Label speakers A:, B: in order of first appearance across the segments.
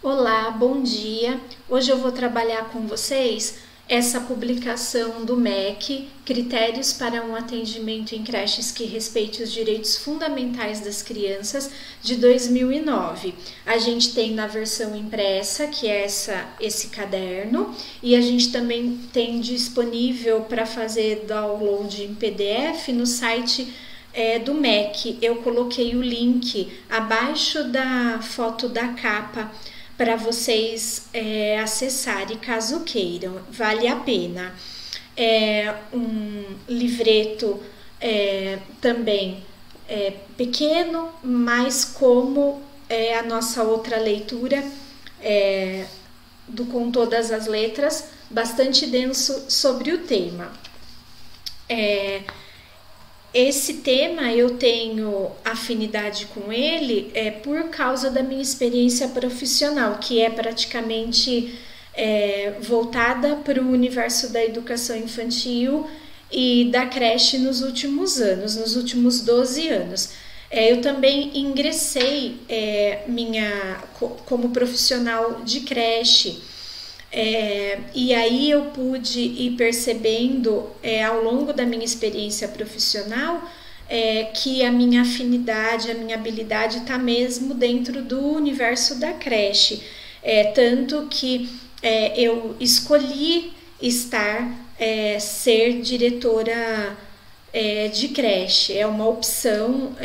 A: Olá, bom dia. Hoje eu vou trabalhar com vocês essa publicação do MEC, Critérios para um Atendimento em Creches que Respeite os Direitos Fundamentais das Crianças, de 2009. A gente tem na versão impressa, que é esse caderno, e a gente também tem disponível para fazer download em PDF no site do MEC. Eu coloquei o link abaixo da foto da capa para vocês acessarem caso queiram, vale a pena. É um livreto também pequeno, mas como a nossa outra leitura do Com Todas as Letras, bastante denso sobre o tema. Esse tema eu tenho afinidade com ele por causa da minha experiência profissional, que é praticamente voltada para o universo da educação infantil e da creche nos últimos anos, nos últimos 12 anos. Eu também ingressei como profissional de creche. E aí eu pude ir percebendo ao longo da minha experiência profissional que a minha afinidade, a minha habilidade está mesmo dentro do universo da creche, tanto que eu escolhi ser diretora de creche. É uma opção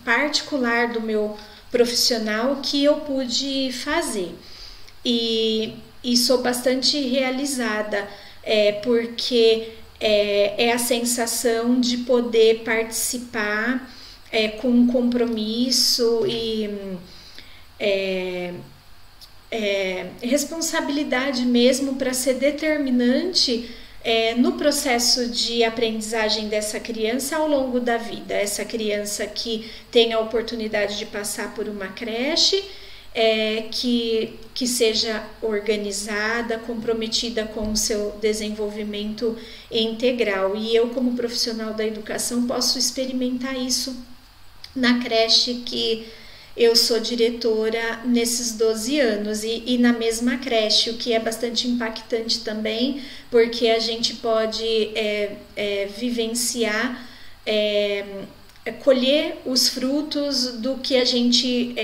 A: particular do meu profissional que eu pude fazer. E sou bastante realizada, porque é a sensação de poder participar com compromisso e responsabilidade mesmo para ser determinante no processo de aprendizagem dessa criança ao longo da vida. Essa criança que tem a oportunidade de passar por uma creche, que seja organizada, comprometida com o seu desenvolvimento integral. E eu, como profissional da educação, posso experimentar isso na creche que eu sou diretora nesses 12 anos e na mesma creche, o que é bastante impactante também, porque a gente pode vivenciar, colher os frutos do que a gente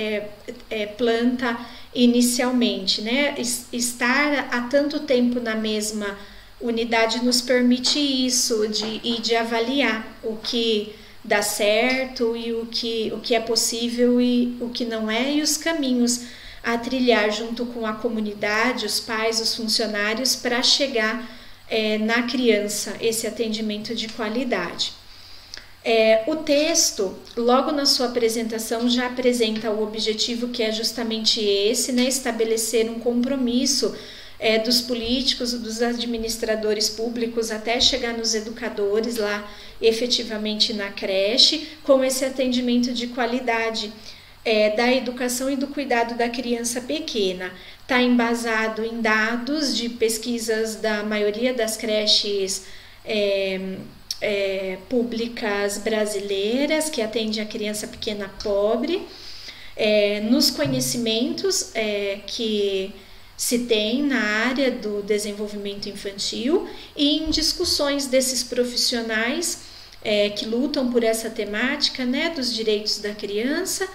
A: planta inicialmente, né? Estar há tanto tempo na mesma unidade nos permite isso, de avaliar o que dá certo e o que é possível e o que não é, e os caminhos a trilhar junto com a comunidade, os pais, os funcionários, para chegar na criança esse atendimento de qualidade. O texto, logo na sua apresentação, já apresenta o objetivo, que é justamente esse, né? Estabelecer um compromisso dos políticos, dos administradores públicos, até chegar nos educadores lá efetivamente na creche, com esse atendimento de qualidade da educação e do cuidado da criança pequena. Está embasado em dados de pesquisas da maioria das creches públicas brasileiras que atendem a criança pequena pobre, nos conhecimentos que se tem na área do desenvolvimento infantil e em discussões desses profissionais que lutam por essa temática, né, dos direitos da criança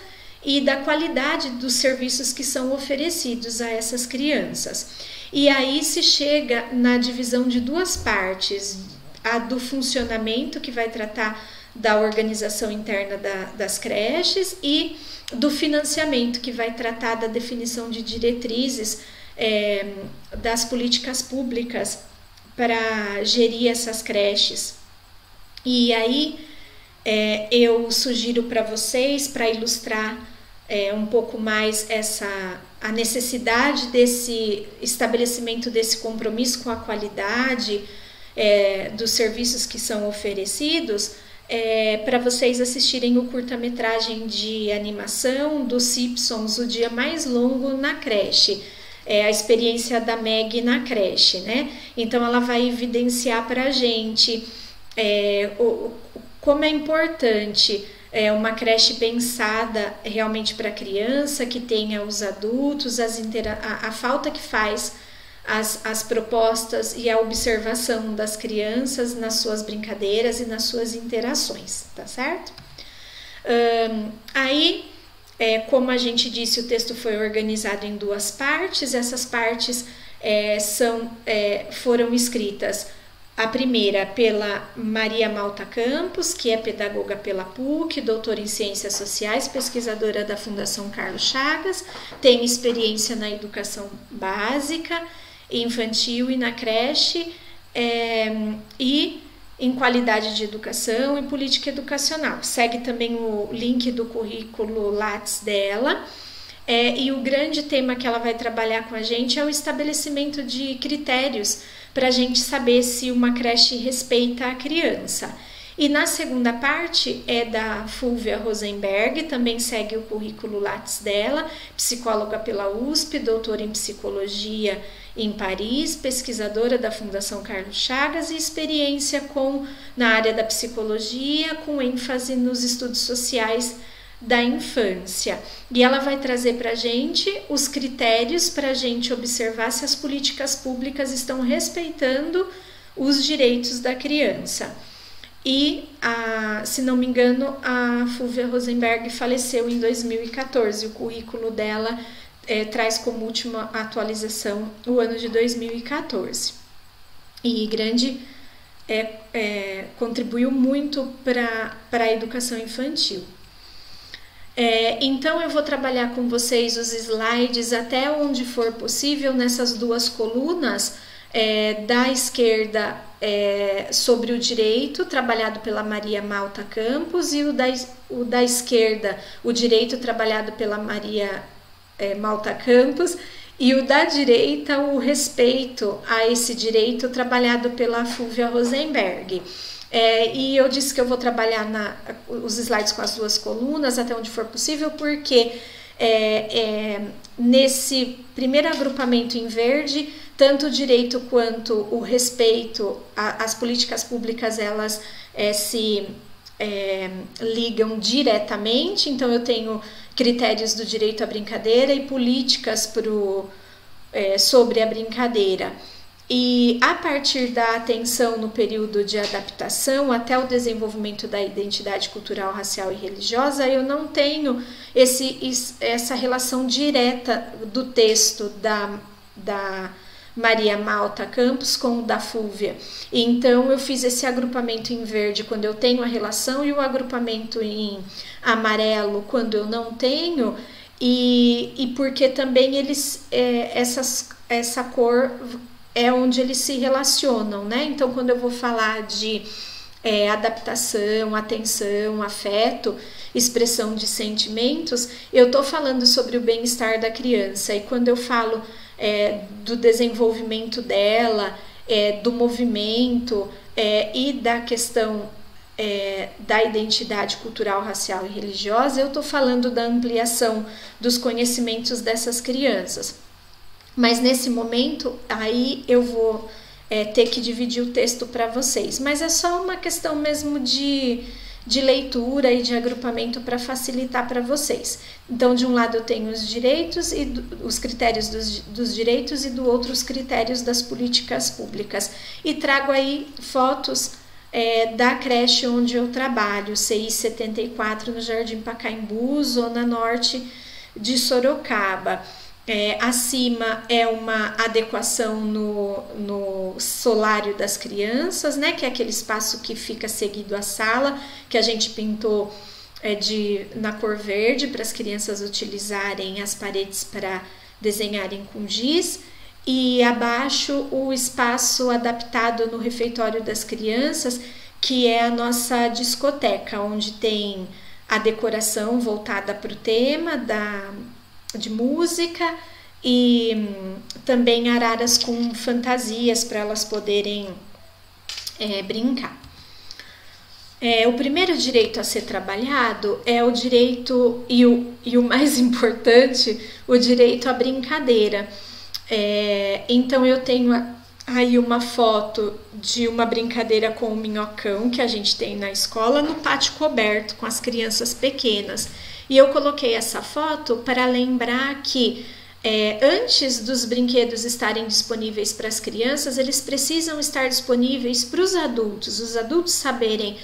A: e da qualidade dos serviços que são oferecidos a essas crianças. E aí se chega na divisão de duas partes: a do funcionamento, que vai tratar da organização interna das creches, e do financiamento, que vai tratar da definição de diretrizes das políticas públicas para gerir essas creches. E aí eu sugiro para vocês, para ilustrar um pouco mais a necessidade desse estabelecimento desse compromisso com a qualidade dos serviços que são oferecidos, para vocês assistirem o curta-metragem de animação dos Simpsons, O Dia Mais Longo na Creche, a experiência da Meg na creche, né? Então ela vai evidenciar para a gente como é importante uma creche pensada realmente para a criança, que tenha os adultos, a falta que faz as propostas e a observação das crianças nas suas brincadeiras e nas suas interações, tá certo? Aí, como a gente disse, o texto foi organizado em 2 partes. Essas partes foram escritas, a primeira pela Maria Malta Campos, que é pedagoga pela PUC, doutora em Ciências Sociais, pesquisadora da Fundação Carlos Chagas, tem experiência na educação básica, infantil e na creche, e em qualidade de educação e política educacional. Segue também o link do currículo Lattes dela. E o grande tema que ela vai trabalhar com a gente é o estabelecimento de critérios para a gente saber se uma creche respeita a criança. E na segunda parte é da Fúvia Rosenberg, também segue o currículo Lattes dela, psicóloga pela USP, doutora em psicologia em Paris, pesquisadora da Fundação Carlos Chagas e experiência na área da psicologia, com ênfase nos estudos sociais da infância. E ela vai trazer para a gente os critérios para a gente observar se as políticas públicas estão respeitando os direitos da criança. E, se não me engano, a Fúvia Rosenberg faleceu em 2014. O currículo dela traz como última atualização o ano de 2014. E contribuiu muito para a educação infantil. Então eu vou trabalhar com vocês os slides até onde for possível nessas 2 colunas, da esquerda sobre o direito, trabalhado pela Maria Malta Campos, e o da esquerda, o direito trabalhado pela Maria Malta Campos, e o da direita, o respeito a esse direito trabalhado pela Fúvia Rosenberg. E eu disse que eu vou trabalhar os slides com as 2 colunas até onde for possível, porque nesse primeiro agrupamento em verde, tanto o direito quanto o respeito às políticas públicas, elas se ligam diretamente. Então eu tenho critérios do direito à brincadeira e políticas sobre a brincadeira. E a partir da atenção no período de adaptação até o desenvolvimento da identidade cultural, racial e religiosa, eu não tenho essa relação direta do texto da Maria Malta Campos com o da Fúvia. Então eu fiz esse agrupamento em verde quando eu tenho a relação e o agrupamento em amarelo quando eu não tenho, e porque também essa cor é onde eles se relacionam, né? Então, quando eu vou falar de adaptação, atenção, afeto, expressão de sentimentos, eu estou falando sobre o bem-estar da criança. E quando eu falo do desenvolvimento dela, do movimento e da questão da identidade cultural, racial e religiosa, eu estou falando da ampliação dos conhecimentos dessas crianças. Mas nesse momento, aí eu vou ter que dividir o texto para vocês. Mas é só uma questão mesmo de leitura e de agrupamento para facilitar para vocês. Então, de um lado eu tenho os direitos e os critérios dos direitos, e do outro os critérios das políticas públicas. E trago aí fotos da creche onde eu trabalho, CI 74, no Jardim Pacaembu, zona norte de Sorocaba. Acima é uma adequação no solário das crianças, né, que é aquele espaço que fica seguido à sala, que a gente pintou na cor verde para as crianças utilizarem as paredes para desenharem com giz. E abaixo o espaço adaptado no refeitório das crianças, que é a nossa discoteca, onde tem a decoração voltada para o tema de música e também araras com fantasias para elas poderem brincar. O primeiro direito a ser trabalhado é o direito, e o mais importante, o direito à brincadeira. Então eu tenho aí uma foto de uma brincadeira com o minhocão que a gente tem na escola no pátio coberto com as crianças pequenas. E eu coloquei essa foto para lembrar que antes dos brinquedos estarem disponíveis para as crianças, eles precisam estar disponíveis para os adultos saberem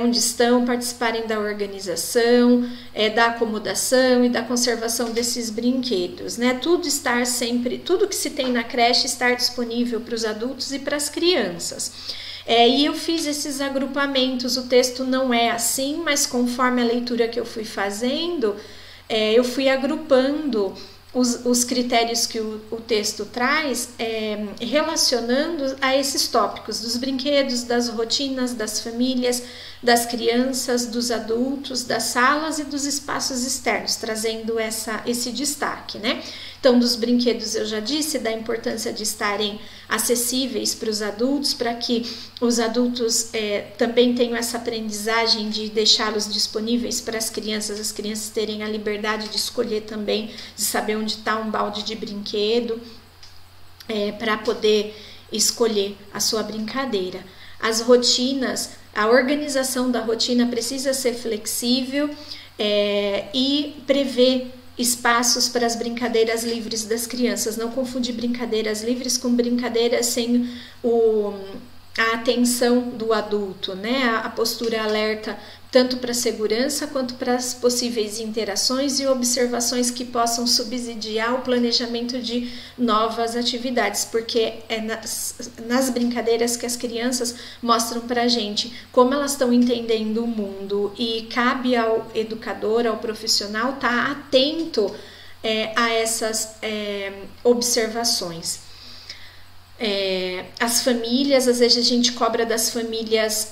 A: onde estão, participarem da organização, da acomodação e da conservação desses brinquedos, né? Tudo que se tem na creche estar disponível para os adultos e para as crianças. E eu fiz esses agrupamentos, o texto não é assim, mas conforme a leitura que eu fui fazendo, eu fui agrupando os critérios que o texto traz, relacionando a esses tópicos dos brinquedos, das rotinas, das famílias, das crianças, dos adultos, das salas e dos espaços externos, trazendo esse destaque, né? Então, dos brinquedos eu já disse, da importância de estarem acessíveis para os adultos, para que os adultos também tenham essa aprendizagem de deixá-los disponíveis para as crianças terem a liberdade de escolher também, de saber onde está um balde de brinquedo, para poder escolher a sua brincadeira. As rotinas, a organização da rotina precisa ser flexível e prever espaços para as brincadeiras livres das crianças. Não confundir brincadeiras livres com brincadeiras sem a atenção do adulto, né? A postura alerta tanto para a segurança quanto para as possíveis interações e observações que possam subsidiar o planejamento de novas atividades, porque é nas brincadeiras que as crianças mostram para a gente como elas estão entendendo o mundo, e cabe ao educador, ao profissional, estar atento a essas observações. As famílias, às vezes a gente cobra das famílias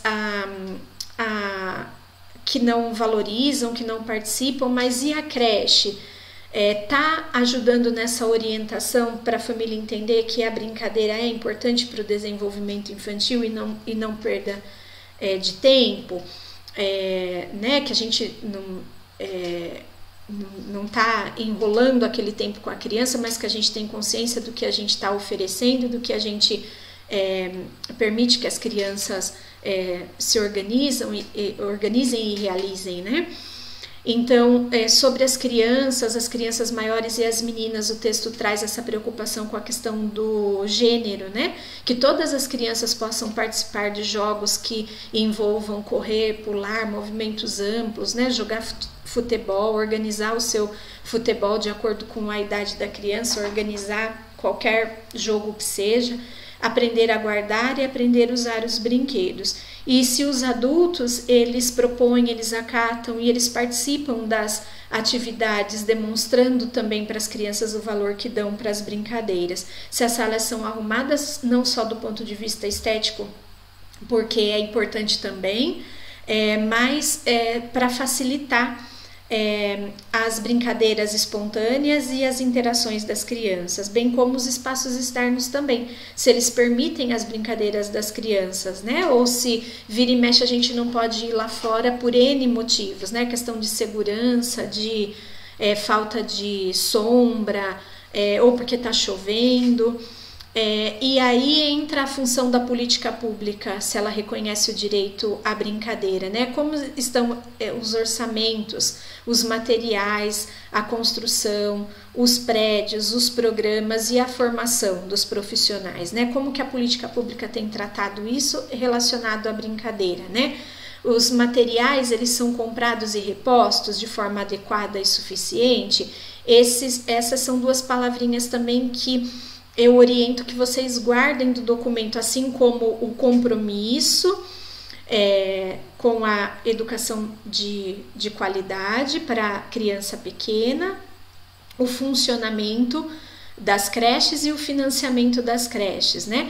A: que não valorizam, que não participam, mas e a creche? Tá ajudando nessa orientação para a família entender que a brincadeira é importante para o desenvolvimento infantil e não perda de tempo, né? Que a gente não está enrolando aquele tempo com a criança, mas que a gente tem consciência do que a gente está oferecendo, do que a gente permite que as crianças se organizem e realizem, né? Então, sobre as crianças maiores e as meninas, o texto traz essa preocupação com a questão do gênero, né? Que todas as crianças possam participar de jogos que envolvam correr, pular, movimentos amplos, né? Jogar futebol, organizar o seu futebol de acordo com a idade da criança, organizar qualquer jogo que seja, aprender a guardar e aprender a usar os brinquedos. E se os adultos, eles propõem, eles acatam e eles participam das atividades, demonstrando também para as crianças o valor que dão para as brincadeiras. Se as salas são arrumadas, não só do ponto de vista estético, porque é importante também, mas para facilitar as brincadeiras espontâneas e as interações das crianças, bem como os espaços externos também, se eles permitem as brincadeiras das crianças, né? Ou se vira e mexe a gente não pode ir lá fora por N motivos, né? Questão de segurança, de falta de sombra, ou porque está chovendo. E aí entra a função da política pública, se ela reconhece o direito à brincadeira, né? Como estão os orçamentos, os materiais, a construção, os prédios, os programas e a formação dos profissionais, né? Como que a política pública tem tratado isso relacionado à brincadeira, né? Os materiais, eles são comprados e repostos de forma adequada e suficiente. Essas são duas palavrinhas também que eu oriento que vocês guardem do documento, assim como o compromisso com a educação de qualidade para a criança pequena, o funcionamento das creches e o financiamento das creches, né?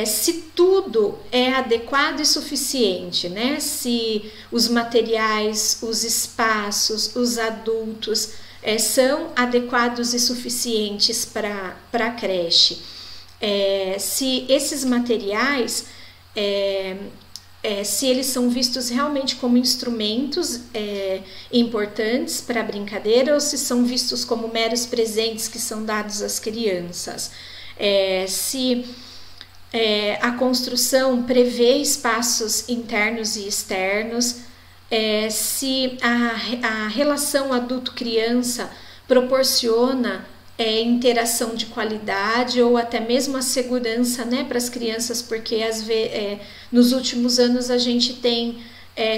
A: Se tudo é adequado e suficiente, né? Se os materiais, os espaços, os adultos são adequados e suficientes para a creche. Se esses materiais, se eles são vistos realmente como instrumentos importantes para a brincadeira ou se são vistos como meros presentes que são dados às crianças. Se A construção prevê espaços internos e externos, se a relação adulto-criança proporciona interação de qualidade ou até mesmo a segurança, né, para as crianças, porque nos últimos anos a gente tem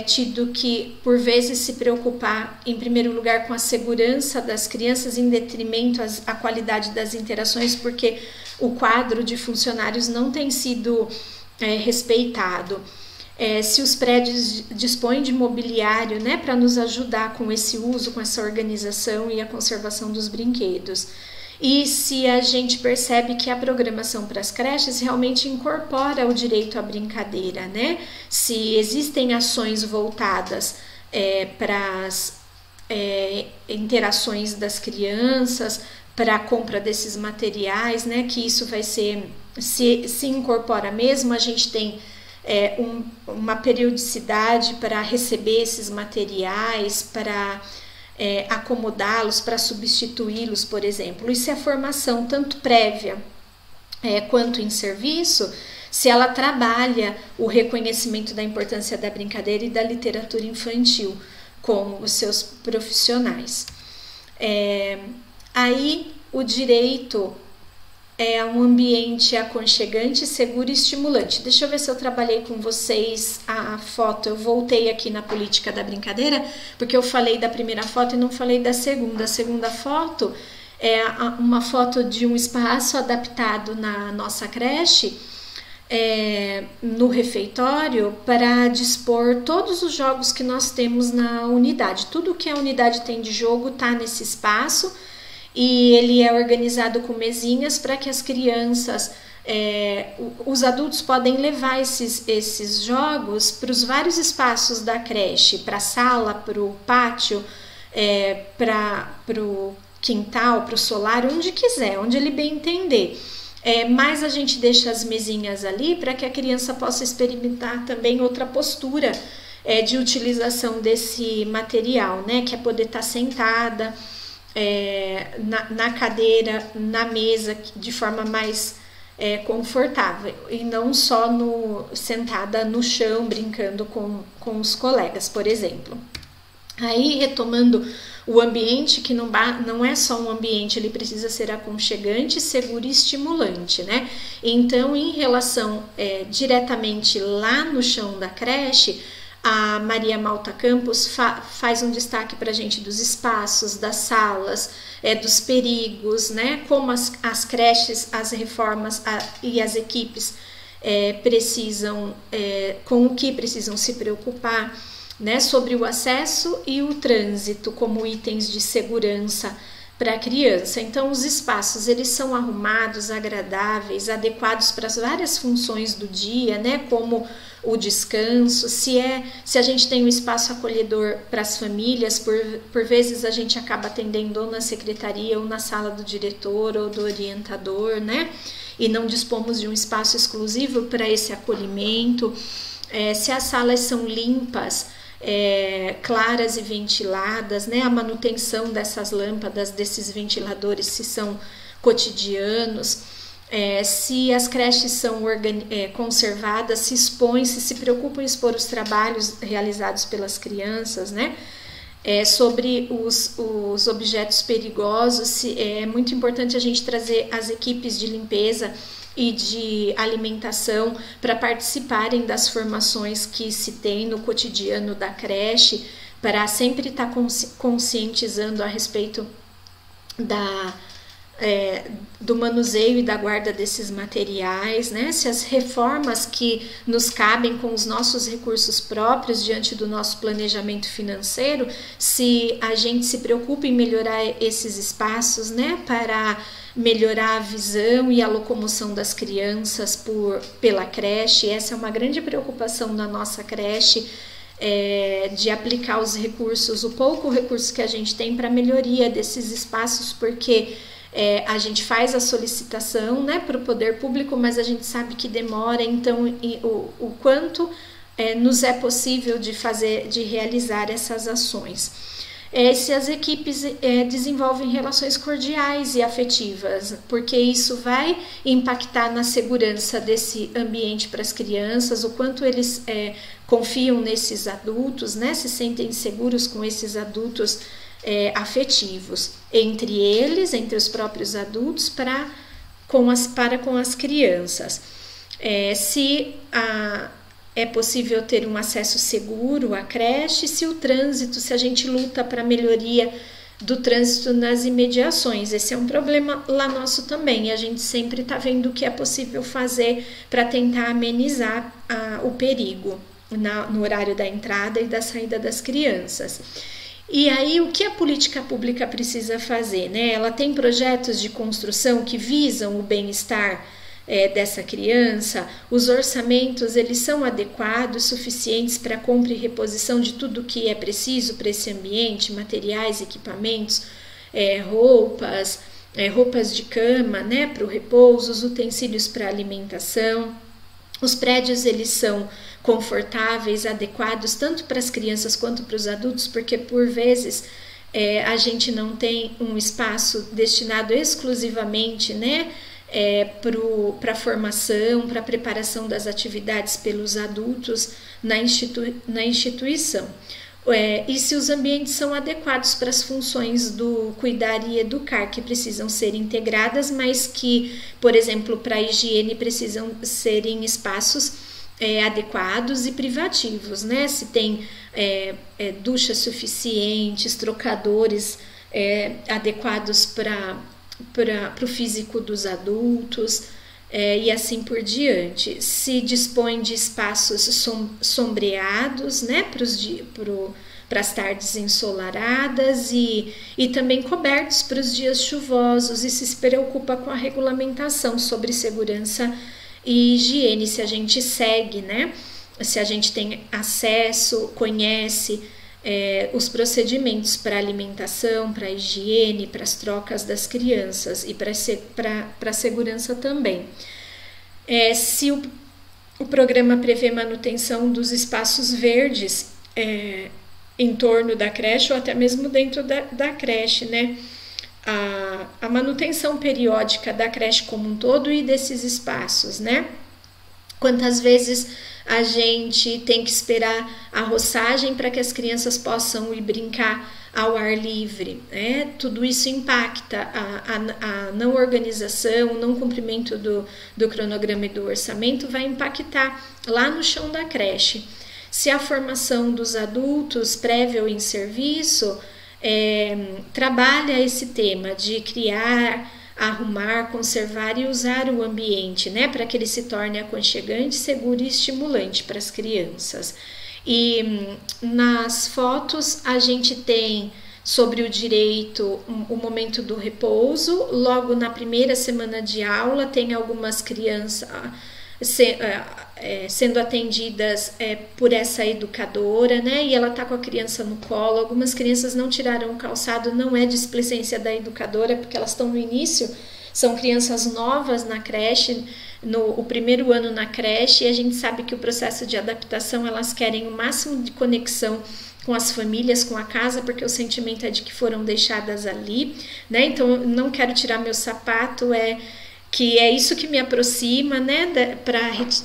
A: tido que, por vezes, se preocupar, em primeiro lugar, com a segurança das crianças, em detrimento à qualidade das interações, porque o quadro de funcionários não tem sido respeitado. Se os prédios dispõem de mobiliário, né, para nos ajudar com esse uso, com essa organização e a conservação dos brinquedos. E se a gente percebe que a programação para as creches realmente incorpora o direito à brincadeira, né? Se existem ações voltadas para as interações das crianças, para a compra desses materiais, né? Que isso vai ser, se incorpora mesmo, a gente tem uma periodicidade para receber esses materiais, para acomodá-los, para substituí-los, por exemplo. E se a formação, tanto prévia quanto em serviço, se ela trabalha o reconhecimento da importância da brincadeira e da literatura infantil com os seus profissionais. Aí o direito é um ambiente aconchegante, seguro e estimulante. Deixa eu ver se eu trabalhei com vocês a foto. Eu voltei aqui na política da brincadeira, porque eu falei da primeira foto e não falei da segunda. A segunda foto é uma foto de um espaço adaptado na nossa creche, no refeitório, para dispor todos os jogos que nós temos na unidade. Tudo que a unidade tem de jogo está nesse espaço. E ele é organizado com mesinhas para que as crianças, os adultos podem levar esses jogos para os vários espaços da creche, para a sala, para o pátio, para o quintal, para o solar, onde quiser, onde ele bem entender. Mas a gente deixa as mesinhas ali para que a criança possa experimentar também outra postura de utilização desse material, né? Que é poder estar sentada, na cadeira, na mesa, de forma mais confortável, e não só sentada no chão brincando com os colegas, por exemplo. Aí, retomando o ambiente, que não é só um ambiente, ele precisa ser aconchegante, seguro e estimulante, né? Então, em relação diretamente lá no chão da creche, a Maria Malta Campos faz um destaque para a gente dos espaços, das salas, dos perigos, né? Como as creches, as reformas e as equipes precisam, com o que precisam se preocupar, né? Sobre o acesso e o trânsito como itens de segurança para a criança. Então, os espaços, eles são arrumados, agradáveis, adequados para as várias funções do dia, né? Como o descanso, se a gente tem um espaço acolhedor para as famílias, por vezes a gente acaba atendendo ou na secretaria ou na sala do diretor ou do orientador, né? E não dispomos de um espaço exclusivo para esse acolhimento. Se as salas são limpas, claras e ventiladas, né? A manutenção dessas lâmpadas, desses ventiladores, se são cotidianos. Se as creches são conservadas, se expõem, se preocupam em expor os trabalhos realizados pelas crianças, né? Sobre os objetos perigosos, é muito importante a gente trazer as equipes de limpeza e de alimentação para participarem das formações que se tem no cotidiano da creche, para sempre estar conscientizando a respeito do manuseio e da guarda desses materiais, né? Se as reformas que nos cabem com os nossos recursos próprios diante do nosso planejamento financeiro, se a gente se preocupa em melhorar esses espaços, né? Para melhorar a visão e a locomoção das crianças pela creche. Essa é uma grande preocupação da nossa creche, de aplicar os recursos, o pouco recurso que a gente tem para a melhoria desses espaços, porque a gente faz a solicitação, né, para o poder público, mas a gente sabe que demora, então o quanto nos é possível de realizar essas ações. se as equipes desenvolvem relações cordiais e afetivas, porque isso vai impactar na segurança desse ambiente para as crianças, o quanto eles confiam nesses adultos, né, se sentem seguros com esses adultos afetivos, entre eles, entre os próprios adultos, para com as crianças. Se é possível ter um acesso seguro à creche, se a gente luta para a melhoria do trânsito nas imediações. Esse é um problema lá nosso também, e a gente sempre está vendo o que é possível fazer para tentar amenizar o perigo no horário da entrada e da saída das crianças. E aí, o que a política pública precisa fazer, né? Ela tem projetos de construção que visam o bem-estar dessa criança. Os orçamentos, eles são adequados, suficientes para compra e reposição de tudo que é preciso para esse ambiente, materiais, equipamentos, roupas de cama, né, para o repouso, os utensílios para alimentação. Os prédios, eles são confortáveis, adequados, tanto para as crianças quanto para os adultos, porque por vezes a gente não tem um espaço destinado exclusivamente, né, para a formação, para a preparação das atividades pelos adultos na instituição. E se os ambientes são adequados para as funções do cuidar e educar, que precisam ser integradas, mas que, por exemplo, para a higiene precisam ser em espaços adequados e privativos, né? Se tem duchas suficientes, trocadores adequados para o físico dos adultos, e assim por diante. Se dispõe de espaços sombreados, né, para as tardes ensolaradas e também cobertos para os dias chuvosos, e se preocupa com a regulamentação sobre segurança e higiene, se a gente segue, né, se a gente tem acesso, conhece os procedimentos para alimentação, para higiene, para as trocas das crianças e para a segurança também. Se o programa prevê manutenção dos espaços verdes em torno da creche ou até mesmo dentro da creche, né? A manutenção periódica da creche como um todo e desses espaços, né? Quantas vezes a gente tem que esperar a roçagem para que as crianças possam ir brincar ao ar livre, né? Tudo isso impacta a não organização, o não cumprimento do cronograma e do orçamento vai impactar lá no chão da creche. Se a formação dos adultos prévia ou em serviço trabalha esse tema de criar, arrumar, conservar e usar o ambiente, né, para que ele se torne aconchegante, seguro e estimulante para as crianças. E nas fotos a gente tem sobre o direito o momento do repouso. Logo na primeira semana de aula tem algumas crianças sendo atendidas por essa educadora, né? E ela tá com a criança no colo. Algumas crianças não tiraram o calçado, não é displicência da educadora, porque elas estão no início, são crianças novas na creche, o primeiro ano na creche, e a gente sabe que o processo de adaptação, elas querem o máximo de conexão com as famílias, com a casa, porque o sentimento é de que foram deixadas ali, né? Então, eu não quero tirar meu sapato, que é isso que me aproxima, né,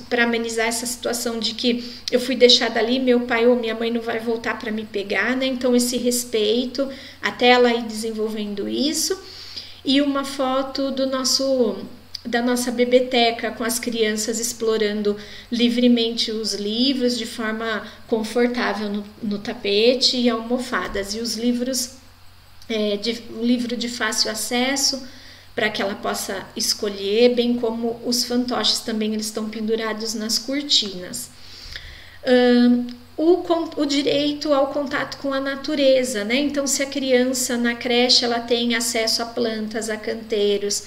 A: para amenizar essa situação de que eu fui deixada ali, meu pai ou minha mãe não vai voltar para me pegar, né? Então, esse respeito, até ela ir desenvolvendo isso. E uma foto da nossa biblioteca, com as crianças explorando livremente os livros de forma confortável no tapete e almofadas. E os livros, o livro de fácil acesso, para que ela possa escolher, bem como os fantoches também, eles estão pendurados nas cortinas. O direito ao contato com a natureza, né? Então, se a criança na creche ela tem acesso a plantas, a canteiros,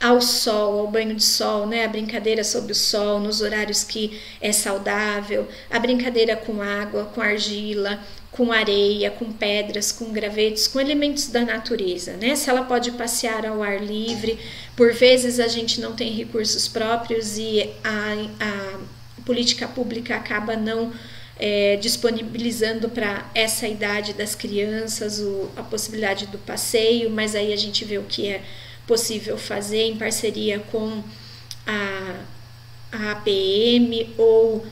A: ao sol, ao banho de sol, né? A brincadeira sob o sol, nos horários que é saudável, a brincadeira com água, com argila, com areia, com pedras, com gravetos, com elementos da natureza, né? Se ela pode passear ao ar livre, por vezes a gente não tem recursos próprios e a política pública acaba não disponibilizando para essa idade das crianças a possibilidade do passeio, mas aí a gente vê o que é possível fazer em parceria com a APM ou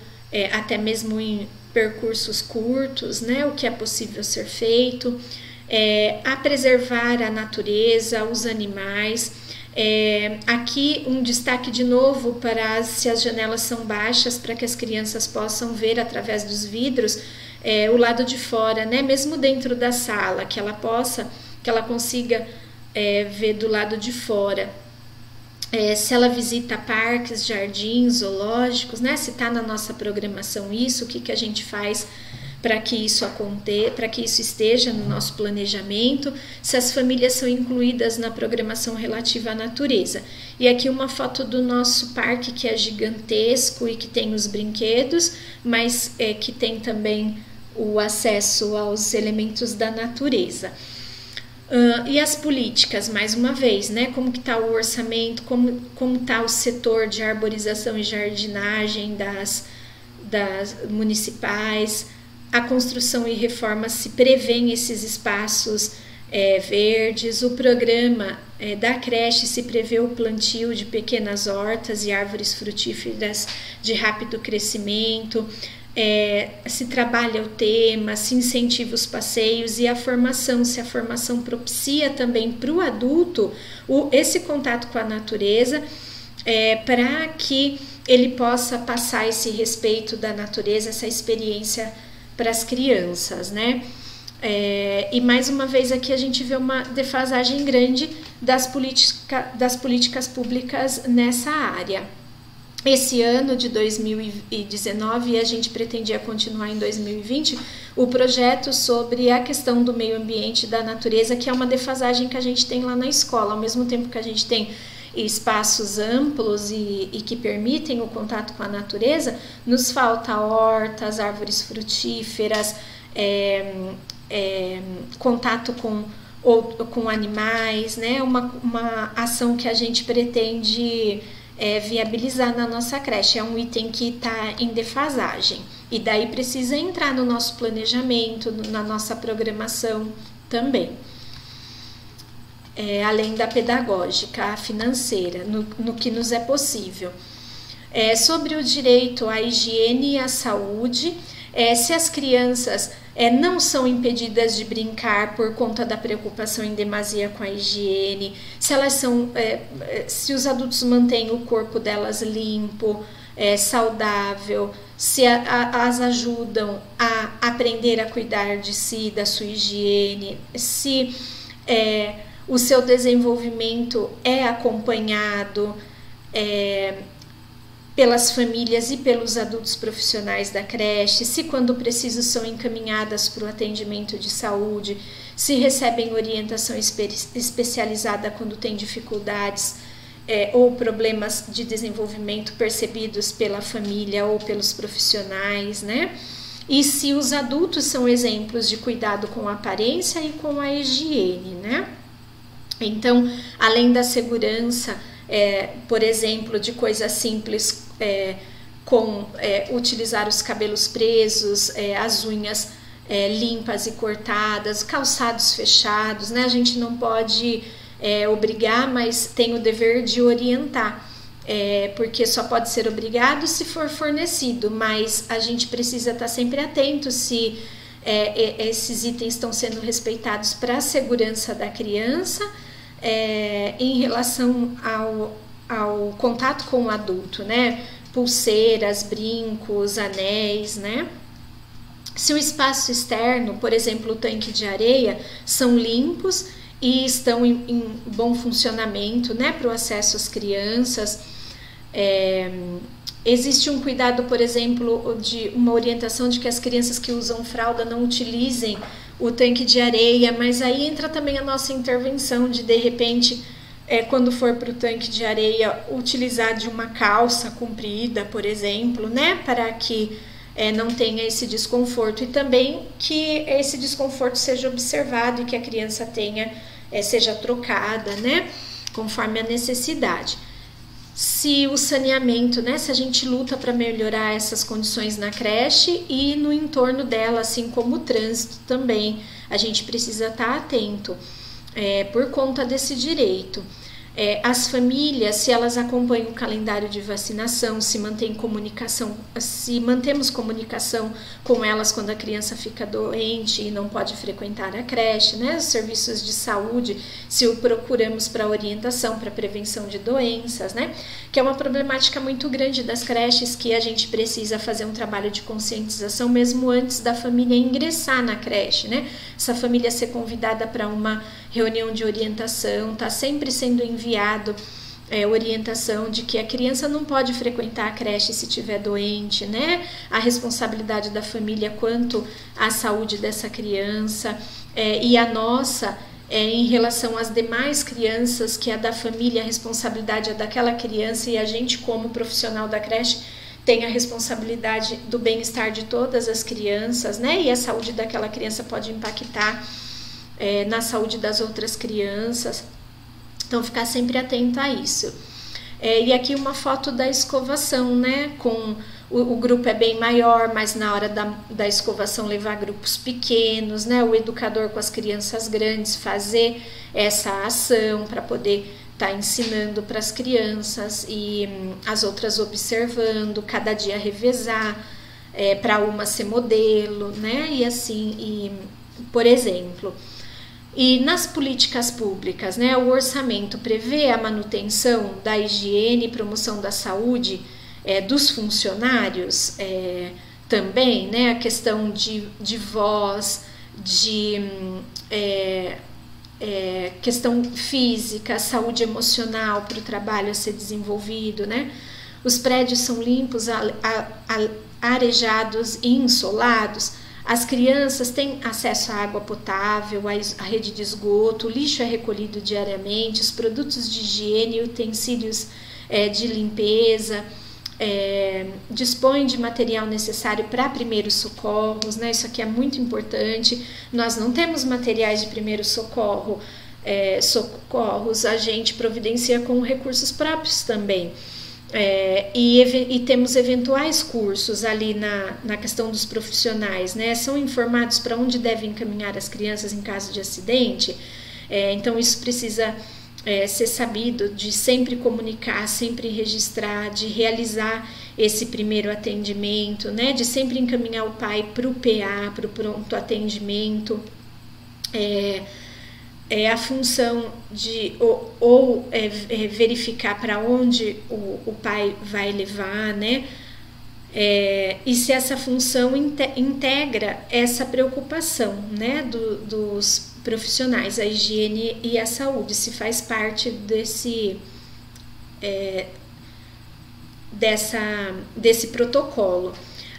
A: até mesmo em percursos curtos, né, o que é possível ser feito, a preservar a natureza, os animais. Aqui um destaque de novo para se as janelas são baixas, para que as crianças possam ver através dos vidros o lado de fora, né? Mesmo dentro da sala, que ela consiga ver do lado de fora. Se ela visita parques, jardins, zoológicos, né? Se está na nossa programação isso, o que a gente faz para que isso aconteça, para que isso esteja no nosso planejamento, se as famílias são incluídas na programação relativa à natureza. E aqui uma foto do nosso parque, que é gigantesco e que tem os brinquedos, mas que tem também o acesso aos elementos da natureza. E as políticas, mais uma vez, né? Como que está o orçamento, como está o setor de arborização e jardinagem das municipais, a construção e reforma, se prevêem esses espaços verdes, o programa da creche se prevê o plantio de pequenas hortas e árvores frutíferas de rápido crescimento, se trabalha o tema, se incentiva os passeios e a formação, se a formação propicia também para o adulto esse contato com a natureza, para que ele possa passar esse respeito da natureza, essa experiência para as crianças, né? E mais uma vez aqui a gente vê uma defasagem grande das políticas públicas nessa área. Esse ano de 2019, a gente pretendia continuar em 2020, o projeto sobre a questão do meio ambiente e da natureza, que é uma defasagem que a gente tem lá na escola. Ao mesmo tempo que a gente tem espaços amplos e que permitem o contato com a natureza, nos falta hortas, árvores frutíferas, contato com animais, né? Uma ação que a gente pretende viabilizar na nossa creche. É um item que está em defasagem e daí precisa entrar no nosso planejamento, na nossa programação também. Além da pedagógica, a financeira, no que nos é possível. Sobre o direito à higiene e à saúde, se as crianças não são impedidas de brincar por conta da preocupação em demasia com a higiene, se os adultos mantêm o corpo delas limpo, saudável, se as ajudam a aprender a cuidar de si, da sua higiene, se o seu desenvolvimento é acompanhado pelas famílias e pelos adultos profissionais da creche, se quando preciso são encaminhadas para o atendimento de saúde, se recebem orientação especializada quando tem dificuldades ou problemas de desenvolvimento percebidos pela família ou pelos profissionais, né? E se os adultos são exemplos de cuidado com a aparência e com a higiene, né? Então, além da segurança, por exemplo, de coisas simples como utilizar os cabelos presos, as unhas limpas e cortadas, calçados fechados, né? A gente não pode obrigar, mas tem o dever de orientar, porque só pode ser obrigado se for fornecido, mas a gente precisa estar sempre atento se esses itens estão sendo respeitados para a segurança da criança, em relação ao contato com o adulto, né? Pulseiras, brincos, anéis, né? Se o espaço externo, por exemplo, o tanque de areia, são limpos e estão em bom funcionamento, né? Para o acesso às crianças. Existe um cuidado, por exemplo, de uma orientação de que as crianças que usam fralda não utilizem o tanque de areia, mas aí entra também a nossa intervenção de repente, quando for para o tanque de areia, utilizar de uma calça comprida, por exemplo, né, para que não tenha esse desconforto e também que esse desconforto seja observado e que a criança seja trocada, né, conforme a necessidade. se o saneamento, né, se a gente luta para melhorar essas condições na creche e no entorno dela, assim como o trânsito também, a gente precisa estar atento por conta desse direito. As famílias, se elas acompanham o calendário de vacinação, se mantemos comunicação com elas quando a criança fica doente e não pode frequentar a creche, né? Os serviços de saúde, se o procuramos para orientação, para prevenção de doenças, né? Que é uma problemática muito grande das creches, que a gente precisa fazer um trabalho de conscientização mesmo antes da família ingressar na creche, né? Essa família ser convidada para uma reunião de orientação, está sempre sendo enviado orientação de que a criança não pode frequentar a creche se estiver doente, né? A responsabilidade da família quanto à saúde dessa criança e a nossa em relação às demais crianças, que é da família, a responsabilidade é daquela criança, e a gente como profissional da creche tem a responsabilidade do bem-estar de todas as crianças, né? E a saúde daquela criança pode impactar na saúde das outras crianças, então ficar sempre atento a isso. E aqui uma foto da escovação, né? Com o grupo é bem maior, mas na hora da escovação levar grupos pequenos, né? O educador com as crianças grandes fazer essa ação para poder estar ensinando para as crianças e as outras observando, cada dia revezar, para uma ser modelo, né? E assim, por exemplo. E nas políticas públicas, né, o orçamento prevê a manutenção da higiene e promoção da saúde dos funcionários também, né, a questão de voz, de questão física, saúde emocional para o trabalho a ser desenvolvido, né? Os prédios são limpos, arejados e insolados. As crianças têm acesso à água potável, à rede de esgoto, o lixo é recolhido diariamente, os produtos de higiene e utensílios de limpeza, dispõem de material necessário para primeiros socorros, né? Isso aqui é muito importante. Nós não temos materiais de primeiro socorros, a gente providencia com recursos próprios também. E temos eventuais cursos ali na questão dos profissionais, né? São informados para onde devem encaminhar as crianças em caso de acidente, então isso precisa ser sabido, de sempre comunicar, sempre registrar, de realizar esse primeiro atendimento, né? De sempre encaminhar o pai para o PA, para o pronto atendimento. A função de verificar para onde o pai vai levar, né? E se essa função integra essa preocupação, né, dos profissionais, a higiene e a saúde, se faz parte desse protocolo.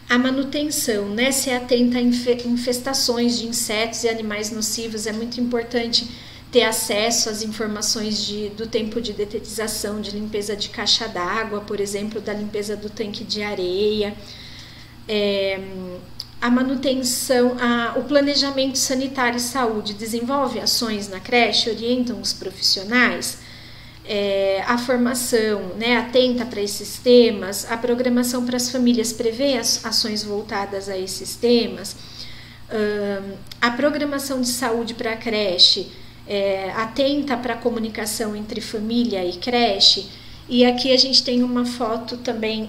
A: A manutenção, né, se atenta a infestações de insetos e animais nocivos, é muito importante ter acesso às informações do tempo de detetização, de limpeza de caixa d'água, por exemplo, da limpeza do tanque de areia. A manutenção, o planejamento sanitário e saúde desenvolve ações na creche, orientam os profissionais. A formação, né, atenta para esses temas, a programação para as famílias prevê ações voltadas a esses temas, a programação de saúde para a creche atenta para a comunicação entre família e creche. E aqui a gente tem uma foto também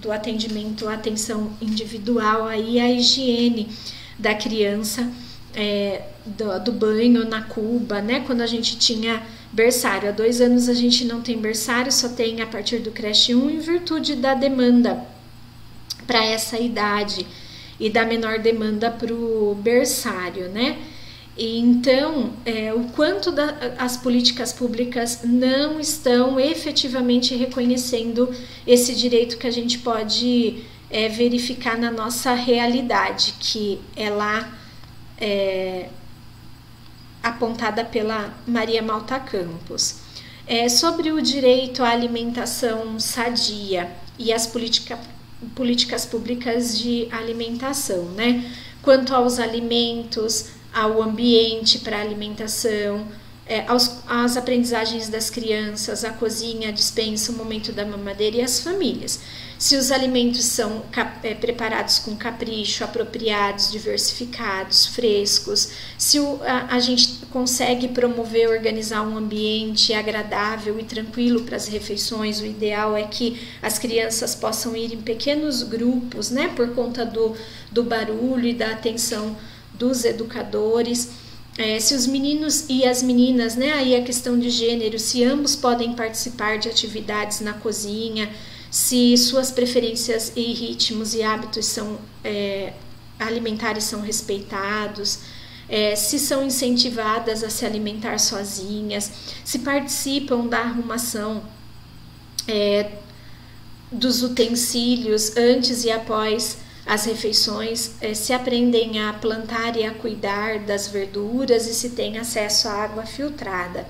A: do atendimento, a atenção individual, aí a higiene da criança, do banho na cuba, né? Quando a gente tinha berçário, há 2 anos a gente não tem berçário, só tem a partir do creche 1, em virtude da demanda para essa idade e da menor demanda para o berçário, né? E então, o quanto as políticas públicas não estão efetivamente reconhecendo esse direito que a gente pode verificar na nossa realidade, que é lá apontada pela Maria Malta Campos. Sobre o direito à alimentação sadia e as políticas públicas de alimentação, né? Quanto aos alimentos, ao ambiente para alimentação, as aprendizagens das crianças, a cozinha, a despensa, o momento da mamadeira e as famílias. Se os alimentos são preparados com capricho, apropriados, diversificados, frescos, se a gente consegue promover, organizar um ambiente agradável e tranquilo para as refeições, o ideal é que as crianças possam ir em pequenos grupos, né, por conta do barulho e da atenção dos educadores. Se os meninos e as meninas, né, aí a questão de gênero, se ambos podem participar de atividades na cozinha, se suas preferências e ritmos e hábitos alimentares são respeitados, se são incentivadas a se alimentar sozinhas, se participam da arrumação dos utensílios antes e após as refeições, se aprendem a plantar e a cuidar das verduras e se tem acesso à água filtrada.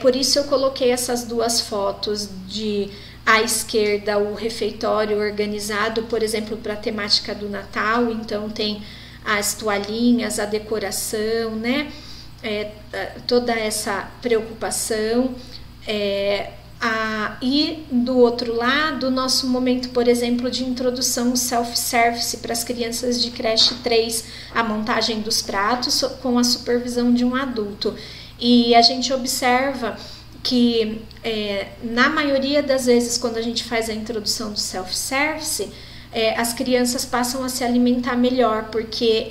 A: Por isso eu coloquei essas duas fotos à esquerda, o refeitório organizado, por exemplo, para a temática do Natal, então tem as toalhinhas, a decoração, né? Toda essa preocupação. E do outro lado, nosso momento, por exemplo, de introdução self-service para as crianças de creche 3, a montagem dos pratos com a supervisão de um adulto. E a gente observa que na maioria das vezes quando a gente faz a introdução do self-service, as crianças passam a se alimentar melhor, porque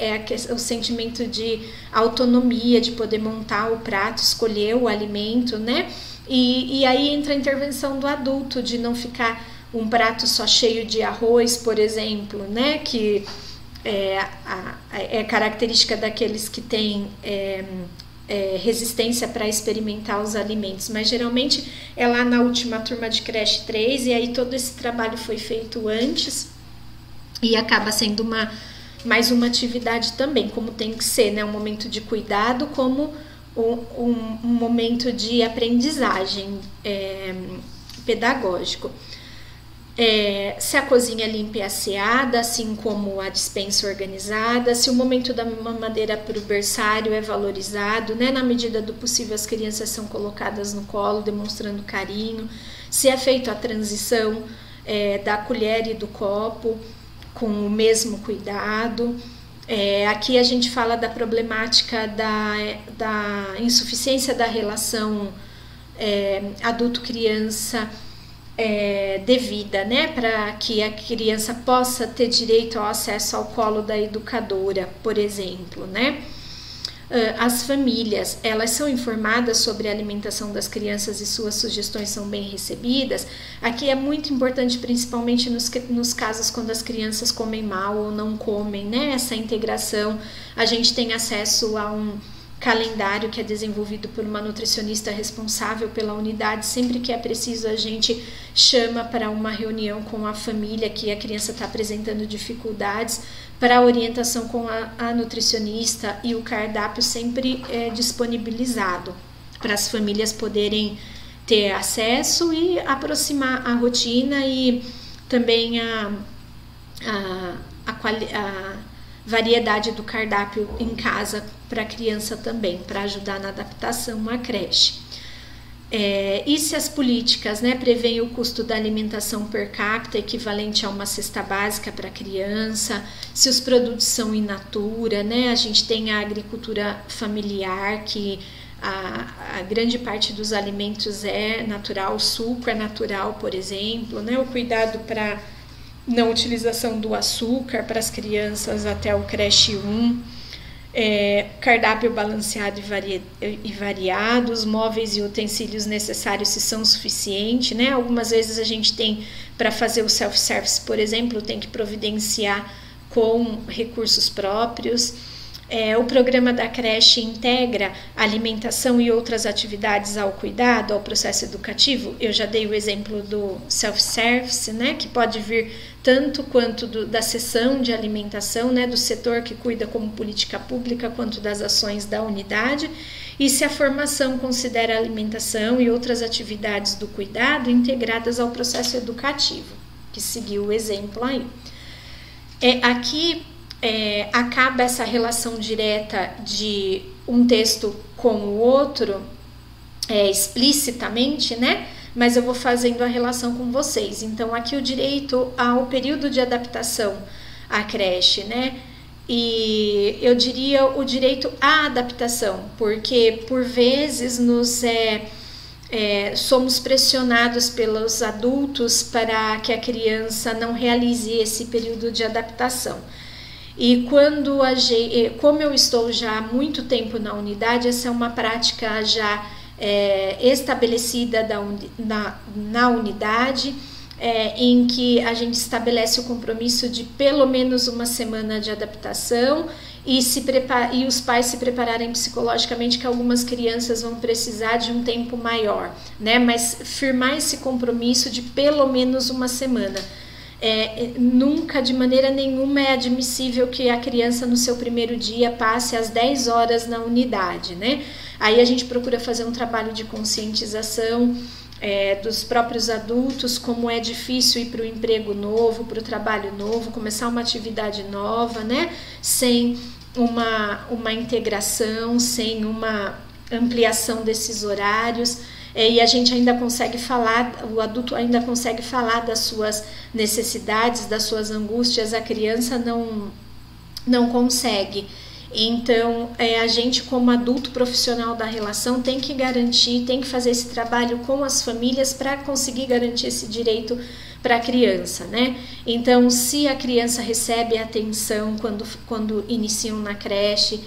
A: o sentimento de autonomia, de poder montar o prato, escolher o alimento, né? E aí entra a intervenção do adulto, de não ficar um prato só cheio de arroz, por exemplo, né? Que é característica daqueles que têm resistência para experimentar os alimentos, mas geralmente é lá na última turma de creche 3 e aí todo esse trabalho foi feito antes e acaba sendo mais uma atividade também, como tem que ser, né? Um momento de cuidado como um momento de aprendizagem pedagógico. Se a cozinha é limpa e asseada, assim como a despensa organizada, se o momento da mamadeira para o berçário é valorizado, né? Na medida do possível as crianças são colocadas no colo, demonstrando carinho, se é feita a transição da colher e do copo com o mesmo cuidado. Aqui a gente fala da problemática da insuficiência da relação adulto-criança devida, né, para que a criança possa ter direito ao acesso ao colo da educadora, por exemplo, né? As famílias, elas são informadas sobre a alimentação das crianças e suas sugestões são bem recebidas. Aqui é muito importante, principalmente nos casos quando as crianças comem mal ou não comem, né? Essa integração, a gente tem acesso a um calendário que é desenvolvido por uma nutricionista responsável pela unidade. Sempre que é preciso, a gente chama para uma reunião com a família que a criança está apresentando dificuldades, para a orientação com a nutricionista, e o cardápio sempre é disponibilizado para as famílias poderem ter acesso e aproximar a rotina e também a variedade do cardápio em casa para a criança também, para ajudar na adaptação à creche. E se as políticas, né, prevêem o custo da alimentação per capita equivalente a uma cesta básica para a criança, se os produtos são in natura, né, a gente tem a agricultura familiar, que a grande parte dos alimentos é natural, o suco é natural, por exemplo, né, o cuidado para não utilização do açúcar para as crianças até o creche 1, cardápio balanceado e variado, os móveis e utensílios necessários se são suficientes, né? Algumas vezes a gente tem, para fazer o self-service, por exemplo, tem que providenciar com recursos próprios. O programa da creche integra alimentação e outras atividades ao cuidado, ao processo educativo. Eu já dei o exemplo do self-service, né, que pode vir tanto quanto da seção de alimentação, né, do setor que cuida como política pública, quanto das ações da unidade. E se a formação considera a alimentação e outras atividades do cuidado integradas ao processo educativo, que seguiu o exemplo aí. Aqui acaba essa relação direta de um texto com o outro, explicitamente, né? Mas eu vou fazendo a relação com vocês. Então, aqui o direito ao período de adaptação à creche, né? E eu diria o direito à adaptação, porque por vezes somos pressionados pelos adultos para que a criança não realize esse período de adaptação. E como eu estou já há muito tempo na unidade, essa é uma prática já estabelecida na unidade, em que a gente estabelece o compromisso de pelo menos uma semana de adaptação e os pais se prepararem psicologicamente, que algumas crianças vão precisar de um tempo maior, né? Mas firmar esse compromisso de pelo menos uma semana. Nunca, de maneira nenhuma, é admissível que a criança no seu primeiro dia passe às 10 horas na unidade, né? Aí a gente procura fazer um trabalho de conscientização dos próprios adultos, como é difícil ir para o emprego novo, para o trabalho novo, começar uma atividade nova, né? Sem uma integração, sem uma ampliação desses horários. E a gente ainda consegue falar, o adulto ainda consegue falar das suas necessidades, das suas angústias, a criança não consegue. Então, a gente, como adulto profissional da relação, tem que garantir, tem que fazer esse trabalho com as famílias para conseguir garantir esse direito para a criança, né? Então, se a criança recebe atenção quando iniciam na creche,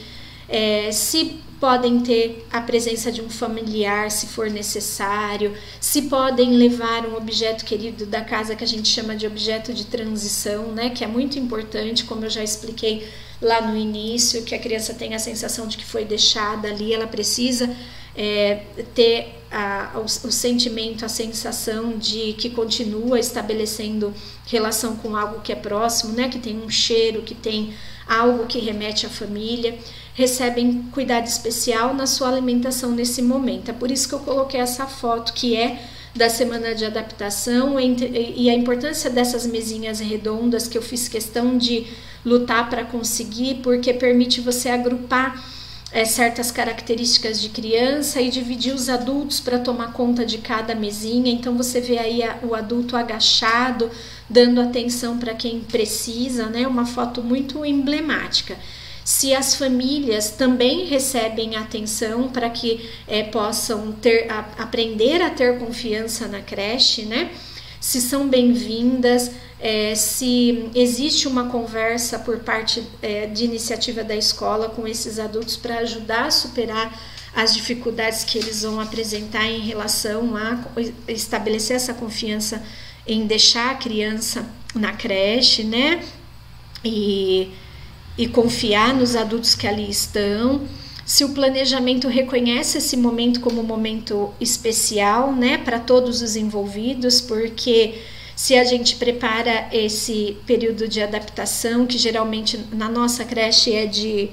A: se podem ter a presença de um familiar, se for necessário, se podem levar um objeto querido da casa, que a gente chama de objeto de transição, né? Que é muito importante, como eu já expliquei lá no início, que a criança tem a sensação de que foi deixada ali, ela precisa ter o sentimento, a sensação de que continua estabelecendo relação com algo que é próximo, né? Que tem um cheiro, que tem algo que remete à família. Recebem cuidado especial na sua alimentação nesse momento. É por isso que eu coloquei essa foto, que é da semana de adaptação, e a importância dessas mesinhas redondas, que eu fiz questão de lutar para conseguir, porque permite você agrupar certas características de criança e dividir os adultos para tomar conta de cada mesinha. Então você vê aí o adulto agachado, dando atenção para quem precisa, né? Uma foto muito emblemática. Se as famílias também recebem atenção para que possam aprender a ter confiança na creche, né? Se são bem-vindas, se existe uma conversa por parte de iniciativa da escola com esses adultos para ajudar a superar as dificuldades que eles vão apresentar em relação a estabelecer essa confiança em deixar a criança na creche, né? E confiar nos adultos que ali estão. Se o planejamento reconhece esse momento como um momento especial, né, para todos os envolvidos, porque se a gente prepara esse período de adaptação, que geralmente na nossa creche é de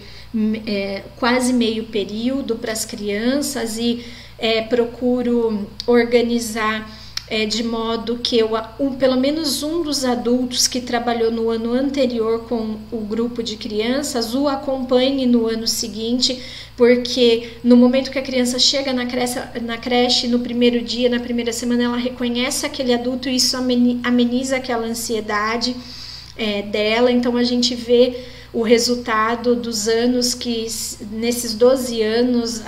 A: quase meio período para as crianças, e procuro organizar de modo que pelo menos um dos adultos que trabalhou no ano anterior com o grupo de crianças o acompanhe no ano seguinte, porque no momento que a criança chega na creche, no primeiro dia, na primeira semana, ela reconhece aquele adulto e isso ameniza aquela ansiedade dela. Então a gente vê o resultado dos anos, que nesses 12 anos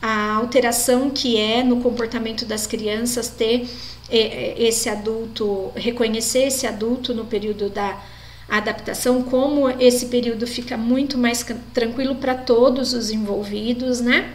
A: a alteração que no comportamento das crianças, ter esse adulto, reconhecer esse adulto no período da adaptação, como esse período fica muito mais tranquilo para todos os envolvidos, né?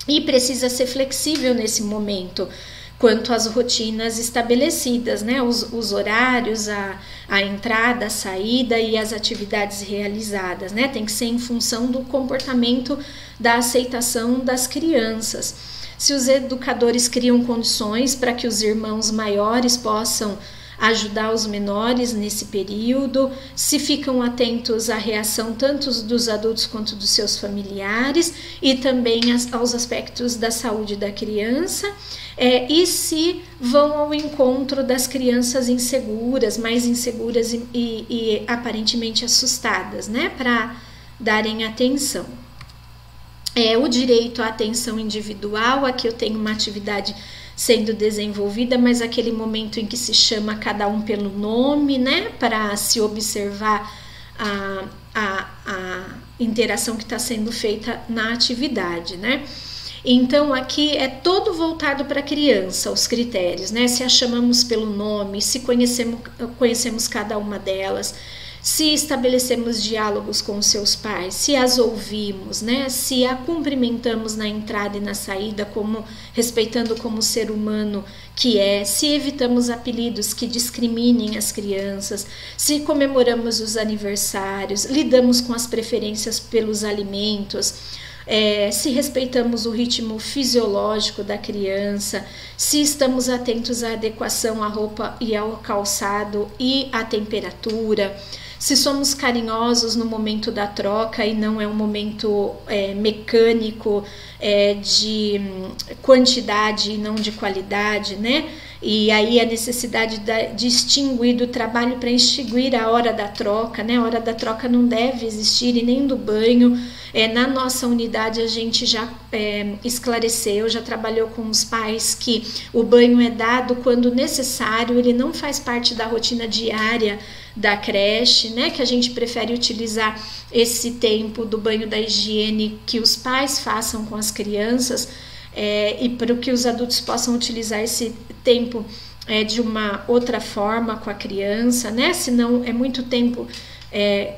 A: E precisa ser flexível nesse momento, quanto às rotinas estabelecidas, né? Os horários, a entrada, a saída e as atividades realizadas, né? Tem que ser em função do comportamento, da aceitação das crianças. Se os educadores criam condições para que os irmãos maiores possam ajudar os menores nesse período, se ficam atentos à reação tanto dos adultos quanto dos seus familiares, e também aos aspectos da saúde da criança, e se vão ao encontro das crianças inseguras, mais inseguras e aparentemente assustadas, né, para darem atenção. o direito à atenção individual. Aqui eu tenho uma atividade sendo desenvolvida, mas aquele momento em que se chama cada um pelo nome, né, para se observar a interação que está sendo feita na atividade, né? Então aqui é todo voltado para a criança, os critérios, né? Se a chamamos pelo nome, se conhecemos cada uma delas, se estabelecemos diálogos com seus pais, se as ouvimos, né? Se a cumprimentamos na entrada e na saída, como respeitando como ser humano que é, se evitamos apelidos que discriminem as crianças, se comemoramos os aniversários, lidamos com as preferências pelos alimentos, se respeitamos o ritmo fisiológico da criança, se estamos atentos à adequação à roupa e ao calçado e à temperatura, se somos carinhosos no momento da troca e não é um momento mecânico de quantidade e não de qualidade, né? E aí a necessidade de extinguir do trabalho para extinguir a hora da troca, né? A hora da troca não deve existir e nem do banho. Na nossa unidade a gente já esclareceu, já trabalhou com os pais que o banho é dado quando necessário, ele não faz parte da rotina diária da creche, né? Que a gente prefere utilizar esse tempo do banho da higiene que os pais façam com as crianças e para que os adultos possam utilizar esse tempo de uma outra forma com a criança, né? Senão é muito tempo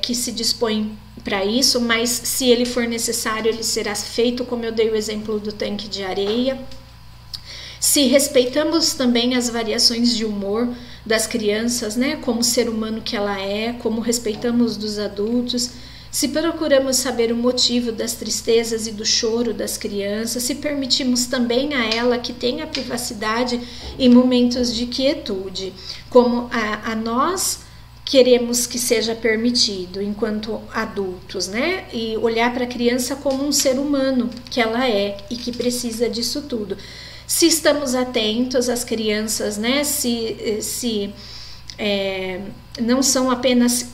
A: que se dispõe para isso, mas se ele for necessário, ele será feito, como eu dei o exemplo do tanque de areia. Se respeitamos também as variações de humor das crianças, né, como ser humano que ela é, como respeitamos dos adultos, se procuramos saber o motivo das tristezas e do choro das crianças, se permitimos também a ela que tenha privacidade em momentos de quietude, como a nós queremos que seja permitido enquanto adultos, né? E olhar para a criança como um ser humano que ela é e que precisa disso tudo. Se estamos atentos às crianças, né? Se não são apenas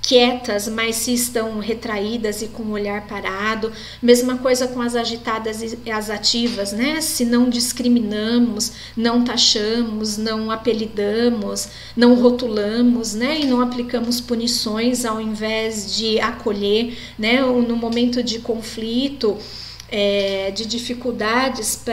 A: quietas, mas se estão retraídas e com o olhar parado. Mesma coisa com as agitadas e as ativas, né? Se não discriminamos, não taxamos, não apelidamos, não rotulamos, né? E não aplicamos punições ao invés de acolher, né? Ou no momento de conflito, de dificuldades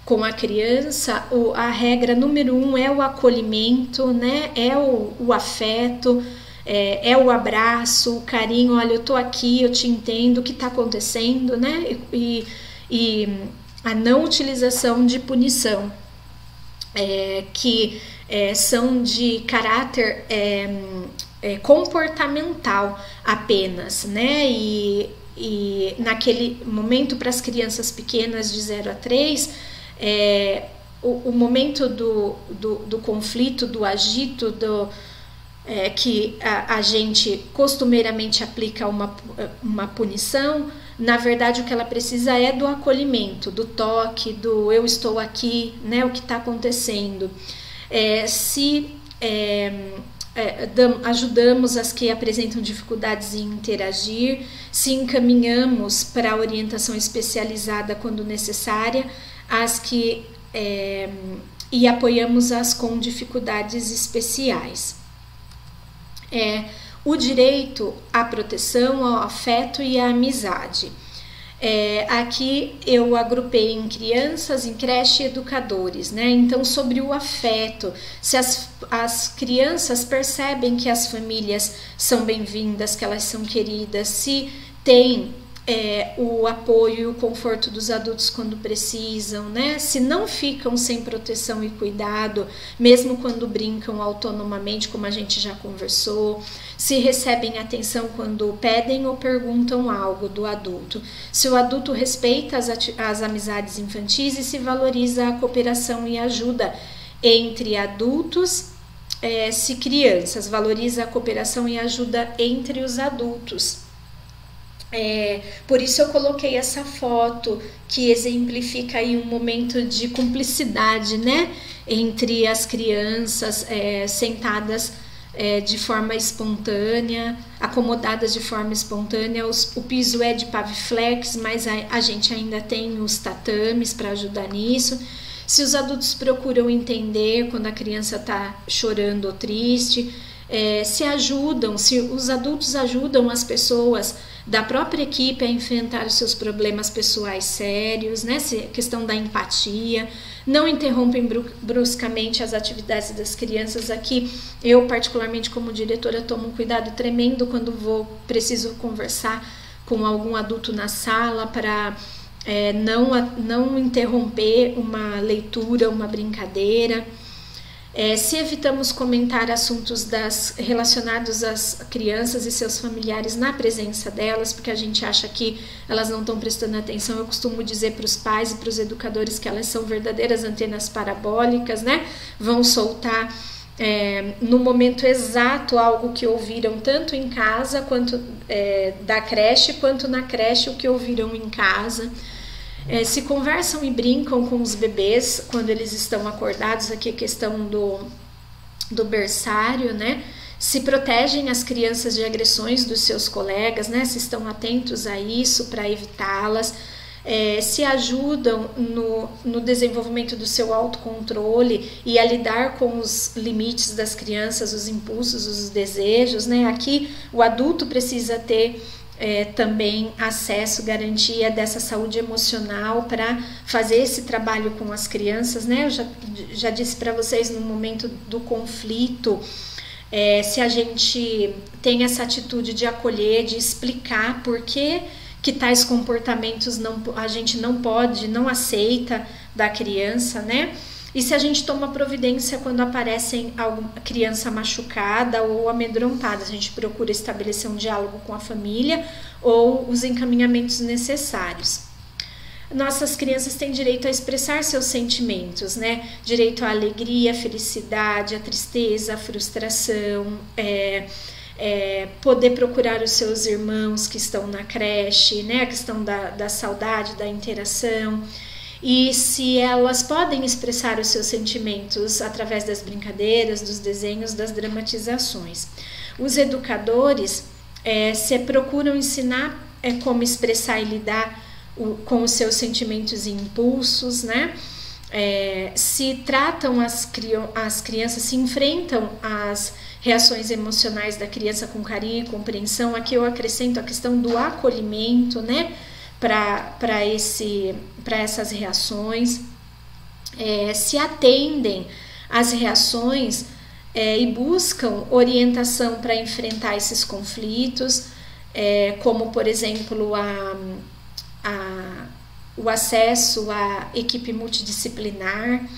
A: com a criança, a regra número 1 é o acolhimento, né? É o afeto, é o abraço, o carinho. Olha, eu tô aqui, eu te entendo, o que tá acontecendo, né? E a não utilização de punição, que são de caráter comportamental apenas, né? E naquele momento, para as crianças pequenas de 0 a 3, o momento do conflito, do agito, que a gente costumeiramente aplica uma punição, na verdade o que ela precisa é do acolhimento, do toque, do eu estou aqui, né, o que está acontecendo. Ajudamos as que apresentam dificuldades em interagir, se encaminhamos para a orientação especializada quando necessária, e apoiamos as com dificuldades especiais. O direito à proteção, ao afeto e à amizade. Aqui eu agrupei em crianças, em creche e educadores, né? Então, sobre o afeto, se as crianças percebem que as famílias são bem-vindas, que elas são queridas, se tem o apoio e o conforto dos adultos quando precisam, né? Se não ficam sem proteção e cuidado, mesmo quando brincam autonomamente, como a gente já conversou, se recebem atenção quando pedem ou perguntam algo do adulto, se o adulto respeita as amizades infantis e se valoriza a cooperação e ajuda entre adultos, se crianças, valoriza a cooperação e ajuda entre os adultos. Por isso eu coloquei essa foto que exemplifica aí um momento de cumplicidade, né, entre as crianças sentadas de forma espontânea, acomodadas de forma espontânea. O piso é de Paviflex, mas a gente ainda tem os tatames para ajudar nisso. Se os adultos procuram entender quando a criança está chorando ou triste, se os adultos ajudam as pessoas da própria equipe a enfrentar os seus problemas pessoais sérios, né? Questão da empatia, não interrompem bruscamente as atividades das crianças. Aqui, eu particularmente como diretora tomo um cuidado tremendo quando preciso conversar com algum adulto na sala para não interromper uma leitura, uma brincadeira. Se evitamos comentar assuntos relacionados às crianças e seus familiares na presença delas, porque a gente acha que elas não estão prestando atenção, eu costumo dizer para os pais e para os educadores que elas são verdadeiras antenas parabólicas, né? Vão soltar no momento exato algo que ouviram tanto em casa, quanto da creche, quanto na creche o que ouviram em casa. Se conversam e brincam com os bebês quando eles estão acordados, aqui a questão do berçário, né? Se protegem as crianças de agressões dos seus colegas, né? Se estão atentos a isso para evitá-las, se ajudam no desenvolvimento do seu autocontrole e a lidar com os limites das crianças, os impulsos, os desejos, né? Aqui o adulto precisa ter também acesso, garantia dessa saúde emocional para fazer esse trabalho com as crianças, né? Eu já disse para vocês, no momento do conflito, se a gente tem essa atitude de acolher, de explicar por que tais comportamentos a gente não aceita da criança, né? E se a gente toma providência quando aparecem alguma criança machucada ou amedrontada, a gente procura estabelecer um diálogo com a família ou os encaminhamentos necessários. Nossas crianças têm direito a expressar seus sentimentos, né? Direito à alegria, à felicidade, à tristeza, à frustração, poder procurar os seus irmãos que estão na creche, né? A questão da saudade, da interação. E se elas podem expressar os seus sentimentos através das brincadeiras, dos desenhos, das dramatizações. Os educadores se procuram ensinar como expressar e lidar com os seus sentimentos e impulsos, né? Se tratam as crianças, se enfrentam às reações emocionais da criança com carinho e compreensão. Aqui eu acrescento a questão do acolhimento, né? Para essas reações, se atendem às reações e buscam orientação para enfrentar esses conflitos, como, por exemplo, o acesso à equipe multidisciplinar,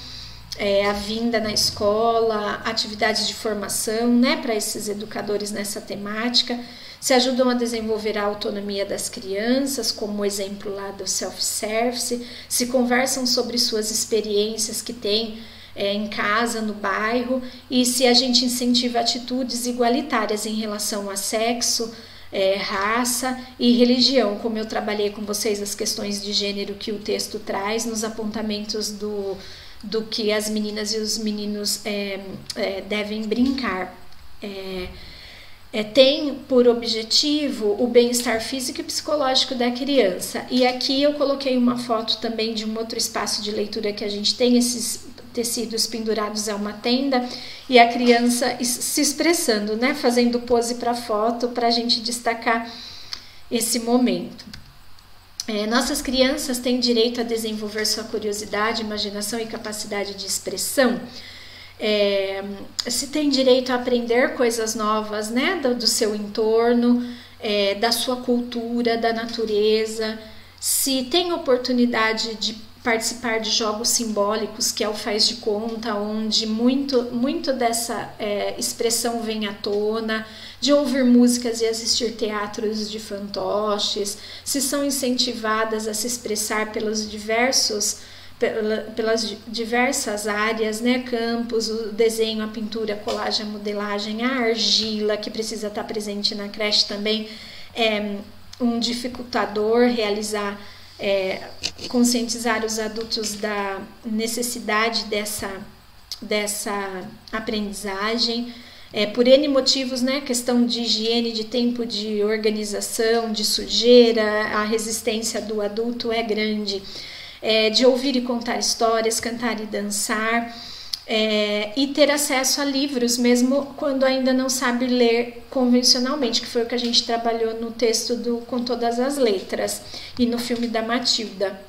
A: a vinda na escola, atividades de formação, né, para esses educadores nessa temática. Se ajudam a desenvolver a autonomia das crianças, como o exemplo lá do self-service, se conversam sobre suas experiências que têm em casa, no bairro, e se a gente incentiva atitudes igualitárias em relação a sexo, raça e religião, como eu trabalhei com vocês as questões de gênero que o texto traz nos apontamentos do que as meninas e os meninos devem brincar. Tem por objetivo o bem-estar físico e psicológico da criança. E aqui eu coloquei uma foto também de um outro espaço de leitura que a gente tem, esses tecidos pendurados a uma tenda, e a criança se expressando, né? Fazendo pose para foto, para a gente destacar esse momento. Nossas crianças têm direito a desenvolver sua curiosidade, imaginação e capacidade de expressão. Se tem direito a aprender coisas novas, né, do seu entorno, da sua cultura, da natureza, se tem oportunidade de participar de jogos simbólicos, que é o faz de conta, onde muito dessa expressão vem à tona, de ouvir músicas e assistir teatros de fantoches, se são incentivadas a se expressar pelas diversas áreas, né? Campos, o desenho, a pintura, a colagem, a modelagem, a argila, que precisa estar presente na creche também, um dificultador, conscientizar os adultos da necessidade dessa aprendizagem. por N motivos, né? Questão de higiene, de tempo, de organização, de sujeira, a resistência do adulto é grande. De ouvir e contar histórias, cantar e dançar, e ter acesso a livros, mesmo quando ainda não sabe ler convencionalmente, que foi o que a gente trabalhou no texto do Com Todas as Letras e no filme da Matilda.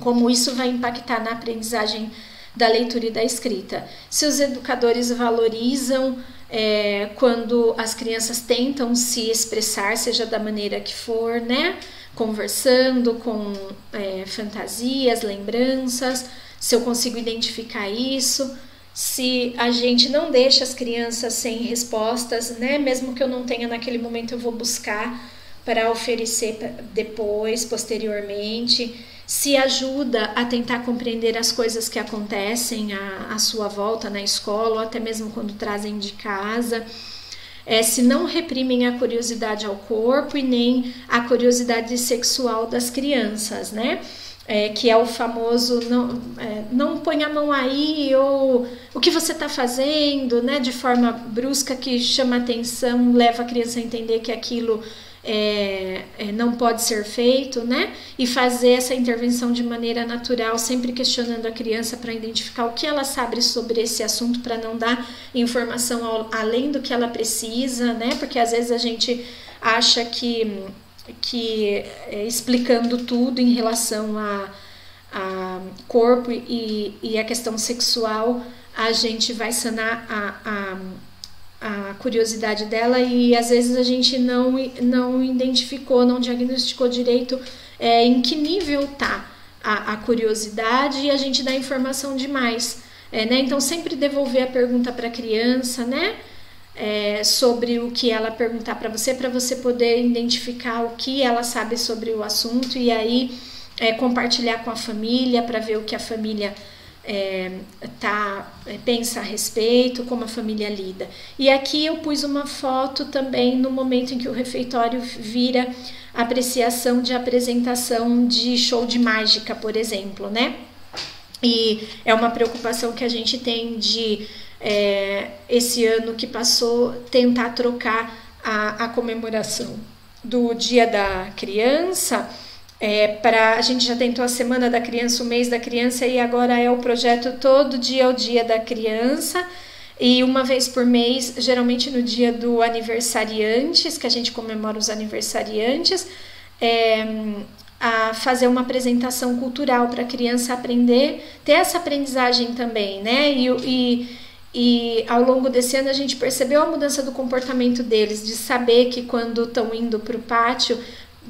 A: Como isso vai impactar na aprendizagem da leitura e da escrita. Se os educadores valorizam quando as crianças tentam se expressar, seja da maneira que for, né? Conversando com fantasias, lembranças, se eu consigo identificar isso, se a gente não deixa as crianças sem respostas, né? Mesmo que eu não tenha naquele momento, eu vou buscar para oferecer depois, posteriormente, se ajuda a tentar compreender as coisas que acontecem à sua volta na escola, ou até mesmo quando trazem de casa. Se não reprimem a curiosidade ao corpo e nem a curiosidade sexual das crianças, né? Que é o famoso não põe a mão aí, ou o que você está fazendo, né? De forma brusca, que chama atenção, leva a criança a entender que aquilo não pode ser feito, né? E fazer essa intervenção de maneira natural, sempre questionando a criança para identificar o que ela sabe sobre esse assunto, para não dar informação além do que ela precisa, né? Porque às vezes a gente acha que explicando tudo em relação a corpo e a questão sexual, a gente vai sanar a curiosidade dela, e às vezes a gente não identificou, não diagnosticou direito em que nível tá a curiosidade, e a gente dá informação demais, né? Então sempre devolver a pergunta para a criança, né? Sobre o que ela perguntar para você poder identificar o que ela sabe sobre o assunto, e aí compartilhar com a família para ver o que a família pensa a respeito, como a família lida. E aqui eu pus uma foto também no momento em que o refeitório vira apreciação de apresentação de show de mágica, por exemplo, né? E é uma preocupação que a gente tem de, esse ano que passou, tentar trocar a comemoração do Dia da Criança. A gente já tentou a Semana da Criança, o Mês da Criança, e agora é o projeto Todo Dia é o Dia da Criança, e uma vez por mês, geralmente no dia do aniversariantes, que a gente comemora os aniversariantes, a fazer uma apresentação cultural para a criança aprender, ter essa aprendizagem também, né? E ao longo desse ano a gente percebeu a mudança do comportamento deles, de saber que quando estão indo para o pátio,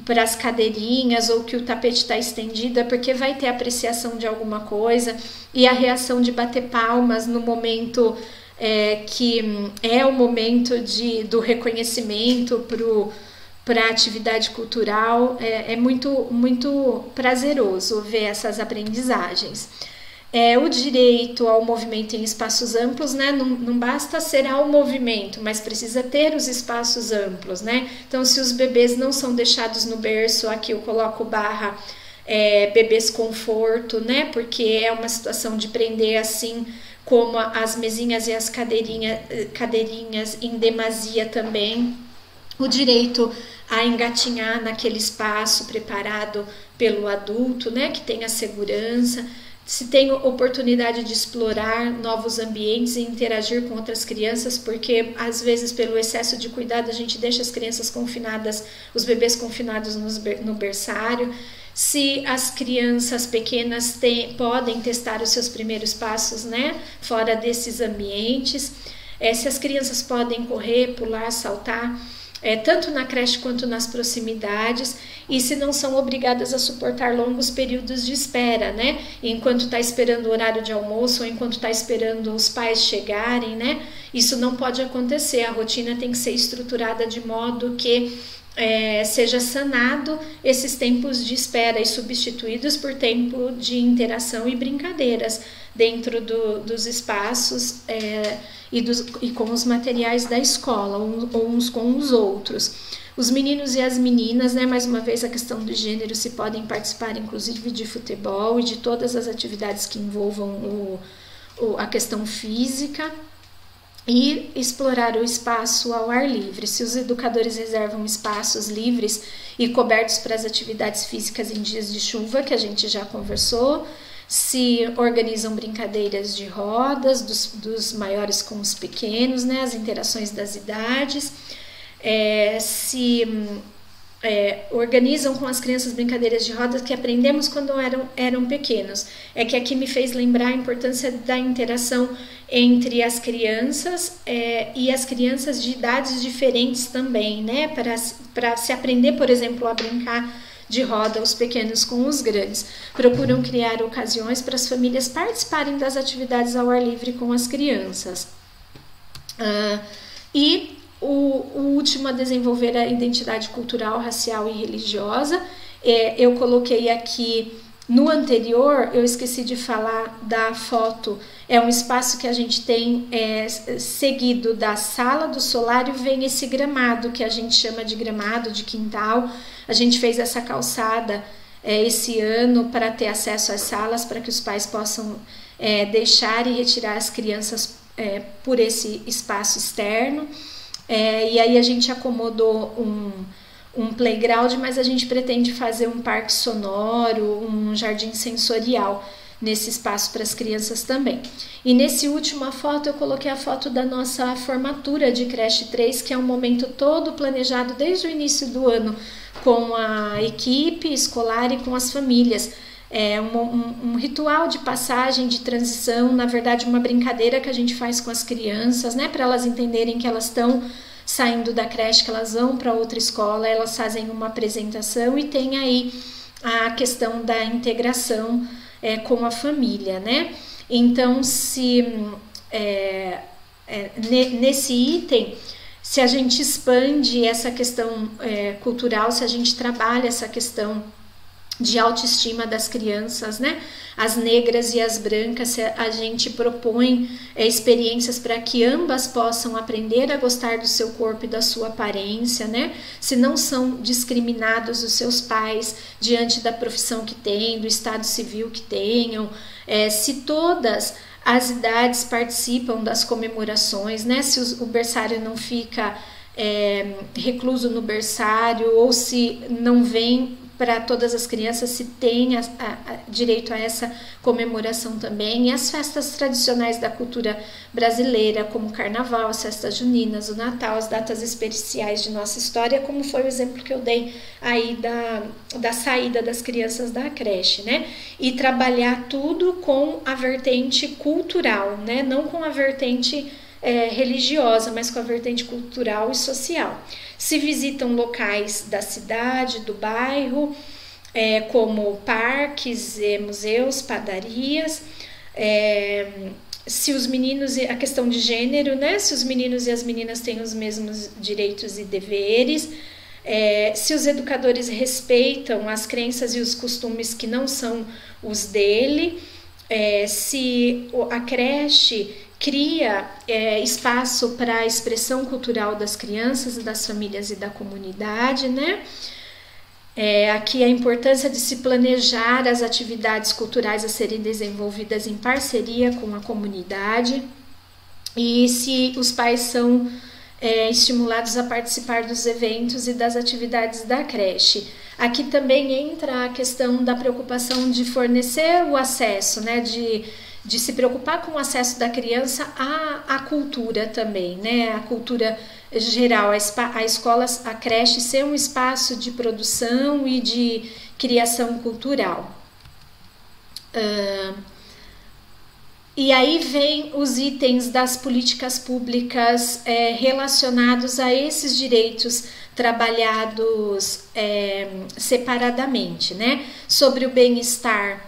A: para as cadeirinhas, ou que o tapete está estendido, é porque vai ter apreciação de alguma coisa, e a reação de bater palmas no momento que é o momento do reconhecimento para a atividade cultural, é muito, muito prazeroso ver essas aprendizagens. O direito ao movimento em espaços amplos, né? Não basta ser ao movimento, mas precisa ter os espaços amplos, né? Então, se os bebês não são deixados no berço, aqui eu coloco barra bebês conforto, né? Porque é uma situação de prender assim, como as mesinhas e as cadeirinhas em demasia também. O direito a engatinhar naquele espaço preparado pelo adulto, né? Que tenha segurança. Se tem oportunidade de explorar novos ambientes e interagir com outras crianças, porque às vezes pelo excesso de cuidado a gente deixa as crianças confinadas, os bebês confinados no berçário. Se as crianças pequenas podem testar os seus primeiros passos, né, fora desses ambientes. Se as crianças podem correr, pular, saltar, tanto na creche quanto nas proximidades, e se não são obrigadas a suportar longos períodos de espera, né? Enquanto está esperando o horário de almoço, ou enquanto está esperando os pais chegarem, né? Isso não pode acontecer. A rotina tem que ser estruturada de modo que seja sanado esses tempos de espera e substituídos por tempo de interação e brincadeiras dentro dos espaços e com os materiais da escola, uns com os outros. Os meninos e as meninas, né, mais uma vez a questão do gênero, se podem participar inclusive de futebol e de todas as atividades que envolvam a questão física. e explorar o espaço ao ar livre. Se os educadores reservam espaços livres e cobertos para as atividades físicas em dias de chuva, que a gente já conversou, se organizam brincadeiras de rodas, dos maiores com os pequenos, né, as interações das idades, organizam com as crianças brincadeiras de rodas que aprendemos quando eram pequenos. É que aqui me fez lembrar a importância da interação entre as crianças e as crianças de idades diferentes também, né? Para se aprender, por exemplo, a brincar de roda, os pequenos com os grandes. Procuram criar ocasiões para as famílias participarem das atividades ao ar livre com as crianças. O último a desenvolver a identidade cultural, racial e religiosa. Eu coloquei aqui no anterior, eu esqueci de falar da foto. É um espaço que a gente tem seguido da sala do solário, vem esse gramado que a gente chama de gramado de quintal. A gente fez essa calçada esse ano para ter acesso às salas, para que os pais possam deixar e retirar as crianças por esse espaço externo. E aí a gente acomodou um playground, mas a gente pretende fazer um parque sonoro, um jardim sensorial nesse espaço para as crianças também. E nesse última foto eu coloquei a foto da nossa formatura de creche 3, que é um momento todo planejado desde o início do ano com a equipe escolar e com as famílias. É um ritual de passagem, de transição, na verdade uma brincadeira que a gente faz com as crianças, né, para elas entenderem que elas estão saindo da creche, que elas vão para outra escola, elas fazem uma apresentação e tem aí a questão da integração com a família, né? Então, nesse item, se a gente expande essa questão cultural, se a gente trabalha essa questão de autoestima das crianças, né? As negras e as brancas, a gente propõe experiências para que ambas possam aprender a gostar do seu corpo e da sua aparência, né? Se não são discriminados os seus pais diante da profissão que têm, do estado civil que tenham, se todas as idades participam das comemorações, né? Se o berçário não fica recluso no berçário, ou se não vem para todas as crianças, se tem direito a essa comemoração também. E as festas tradicionais da cultura brasileira, como o Carnaval, as festas juninas, o Natal, as datas especiais de nossa história, como foi o exemplo que eu dei aí da saída das crianças da creche, né? E trabalhar tudo com a vertente cultural, né? Não com a vertente religiosa, mas com a vertente cultural e social. Se visitam locais da cidade, do bairro, como parques, museus, padarias. Se os meninos, a questão de gênero, né? Se os meninos e as meninas têm os mesmos direitos e deveres. Se os educadores respeitam as crenças e os costumes que não são os dele. Se a creche cria espaço para a expressão cultural das crianças, das famílias e da comunidade, né? Aqui a importância de se planejar as atividades culturais a serem desenvolvidas em parceria com a comunidade, e se os pais são estimulados a participar dos eventos e das atividades da creche. Aqui também entra a questão da preocupação de fornecer o acesso, né? De se preocupar com o acesso da criança à cultura também, né? A cultura geral, a escola, a creche ser um espaço de produção e de criação cultural. E aí vem os itens das políticas públicas relacionados a esses direitos trabalhados separadamente, né? Sobre o bem-estar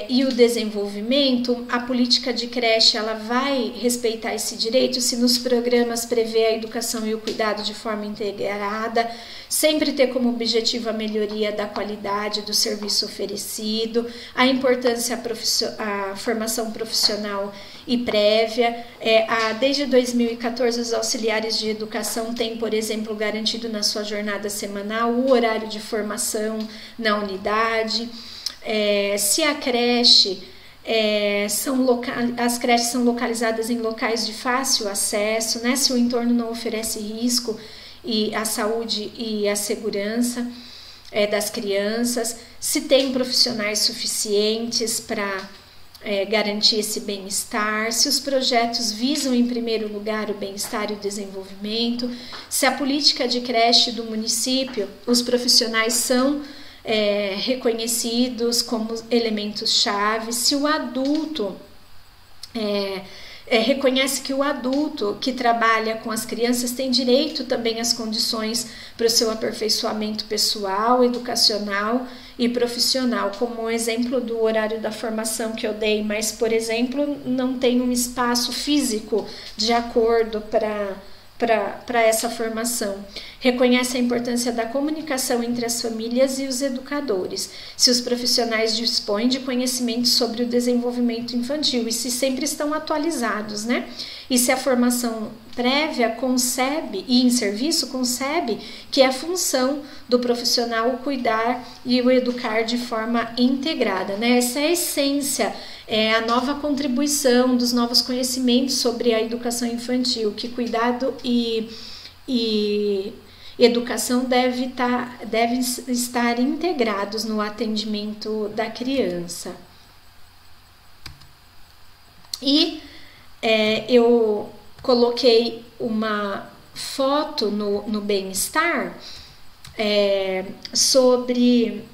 A: e o desenvolvimento, a política de creche ela vai respeitar esse direito se nos programas prevê a educação e o cuidado de forma integrada, sempre ter como objetivo a melhoria da qualidade do serviço oferecido, a importância a formação profissional e prévia. Desde 2014, os auxiliares de educação têm, por exemplo, garantido na sua jornada semanal o horário de formação na unidade. Se a creche As creches são localizadas em locais de fácil acesso, né? Se o entorno não oferece risco à saúde e à segurança das crianças, se tem profissionais suficientes para garantir esse bem-estar, se os projetos visam em primeiro lugar o bem-estar e o desenvolvimento, se a política de creche do município, os profissionais são reconhecidos como elementos-chave, se o adulto reconhece que o adulto que trabalha com as crianças tem direito também às condições para o seu aperfeiçoamento pessoal, educacional e profissional, como o exemplo do horário da formação que eu dei, mas, por exemplo, não tem um espaço físico de acordo para essa formação. Reconhece a importância da comunicação entre as famílias e os educadores, se os profissionais dispõem de conhecimento sobre o desenvolvimento infantil e se sempre estão atualizados, né? E se a formação prévia concebe, e em serviço concebe, que é a função do profissional o cuidar e o educar de forma integrada, né? Essa é a essência, a nova contribuição dos novos conhecimentos sobre a educação infantil, que cuidado e educação devem estar integrados no atendimento da criança. E eu coloquei uma foto no bem-estar sobre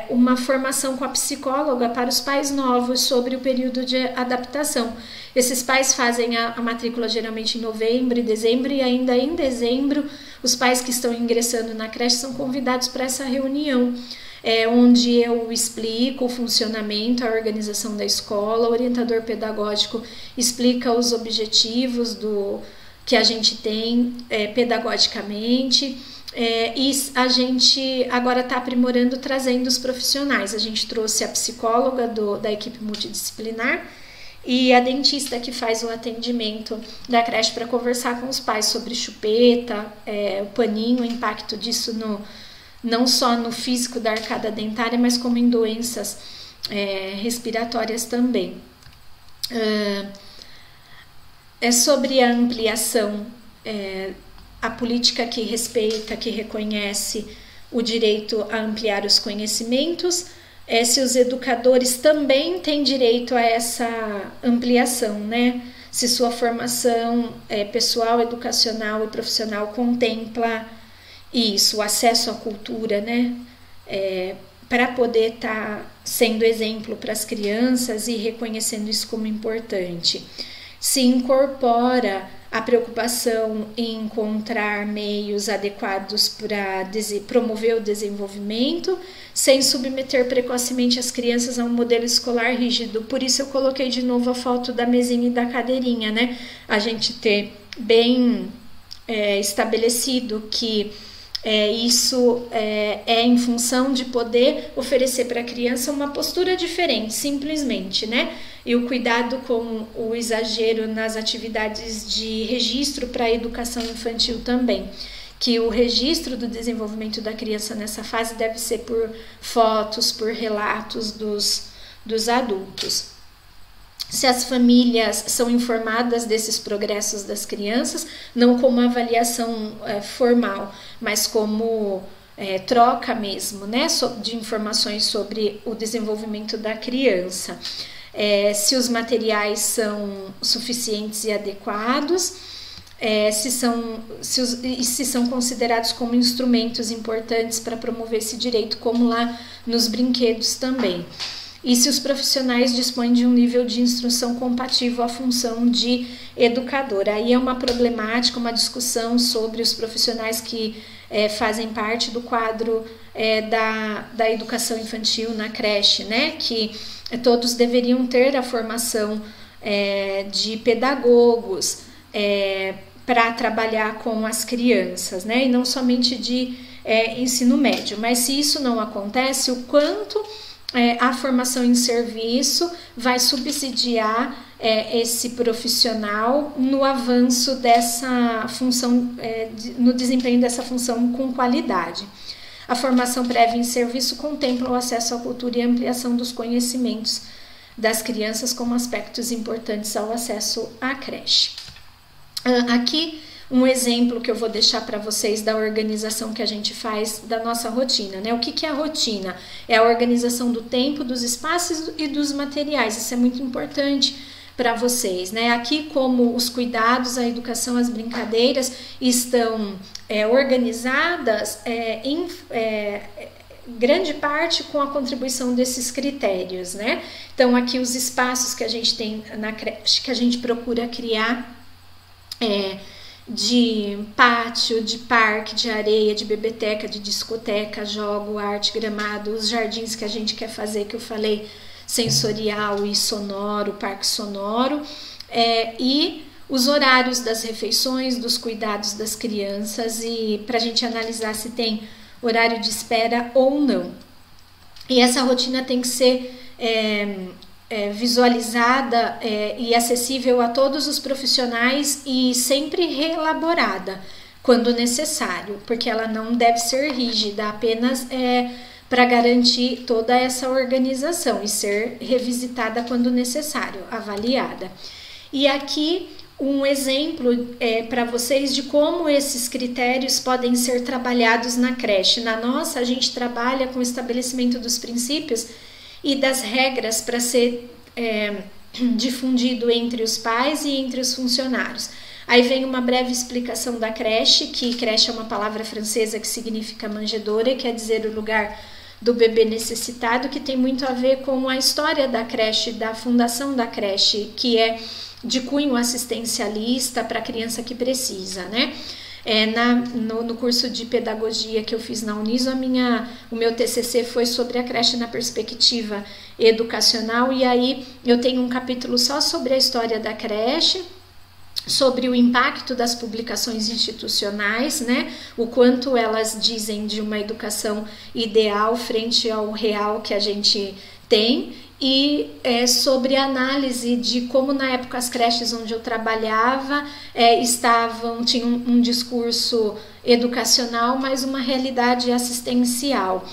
A: uma formação com a psicóloga para os pais novos sobre o período de adaptação. Esses pais fazem a matrícula geralmente em novembro e dezembro, e ainda em dezembro os pais que estão ingressando na creche são convidados para essa reunião, onde eu explico o funcionamento, a organização da escola, o orientador pedagógico explica os objetivos que a gente tem pedagogicamente, e a gente agora está aprimorando, trazendo os profissionais. A gente trouxe a psicóloga da equipe multidisciplinar e a dentista que faz o atendimento da creche para conversar com os pais sobre chupeta, o paninho, o impacto disso não só no físico da arcada dentária, mas como em doenças respiratórias também. Sobre a ampliação, a política que respeita, que reconhece o direito a ampliar os conhecimentos, se os educadores também têm direito a essa ampliação, né? Se sua formação pessoal, educacional e profissional contempla isso, o acesso à cultura, né? Para poder estar sendo exemplo para as crianças e reconhecendo isso como importante. Se incorpora a preocupação em encontrar meios adequados para promover o desenvolvimento, sem submeter precocemente as crianças a um modelo escolar rígido. Por isso eu coloquei de novo a foto da mesinha e da cadeirinha, né? A gente ter bem estabelecido que isso é em função de poder oferecer para a criança uma postura diferente, simplesmente, né? E o cuidado com o exagero nas atividades de registro para a educação infantil também, que o registro do desenvolvimento da criança nessa fase deve ser por fotos, por relatos dos adultos. Se as famílias são informadas desses progressos das crianças, não como avaliação formal, mas como troca mesmo, né, de informações sobre o desenvolvimento da criança. Se os materiais são suficientes e adequados, se são considerados como instrumentos importantes para promover esse direito, como lá nos brinquedos também. E se os profissionais dispõem de um nível de instrução compatível à função de educador. Aí é uma problemática, uma discussão sobre os profissionais que fazem parte do quadro da educação infantil na creche, né? Que todos deveriam ter a formação de pedagogos para trabalhar com as crianças, né? E não somente de ensino médio. Mas se isso não acontece, o quanto a formação em serviço vai subsidiar esse profissional no avanço dessa função, no desempenho dessa função com qualidade. A formação prévia em serviço contempla o acesso à cultura e a ampliação dos conhecimentos das crianças como aspectos importantes ao acesso à creche. Aqui um exemplo que eu vou deixar para vocês da organização que a gente faz da nossa rotina, né? O que é a rotina? É a organização do tempo, dos espaços e dos materiais. Isso é muito importante para vocês, né? Aqui, como os cuidados, a educação, as brincadeiras estão organizadas em grande parte com a contribuição desses critérios, né? Então, aqui os espaços que a gente tem na creche, que a gente procura criar de pátio, de parque, de areia, de bebeteca, de discoteca, jogo, arte, gramado, os jardins que a gente quer fazer, que eu falei, sensorial e sonoro, parque sonoro, e os horários das refeições, dos cuidados das crianças, e para a gente analisar se tem horário de espera ou não. E essa rotina tem que ser visualizada e acessível a todos os profissionais e sempre reelaborada quando necessário, porque ela não deve ser rígida, apenas para garantir toda essa organização e ser revisitada quando necessário, avaliada. E aqui um exemplo para vocês de como esses critérios podem ser trabalhados na creche. Na nossa, a gente trabalha com o estabelecimento dos princípios e das regras para ser difundido entre os pais e entre os funcionários. Aí vem uma breve explicação da creche, que creche é uma palavra francesa que significa manjedoura, quer dizer o lugar do bebê necessitado, que tem muito a ver com a história da creche, da fundação da creche, que é de cunho assistencialista para a criança que precisa, né? No curso de pedagogia que eu fiz na Uniso, o meu TCC foi sobre a creche na perspectiva educacional, e aí eu tenho um capítulo só sobre a história da creche, sobre o impacto das publicações institucionais, né? O quanto elas dizem de uma educação ideal frente ao real que a gente tem, e sobre a análise de como na época as creches onde eu trabalhava tinham um discurso educacional, mas uma realidade assistencial.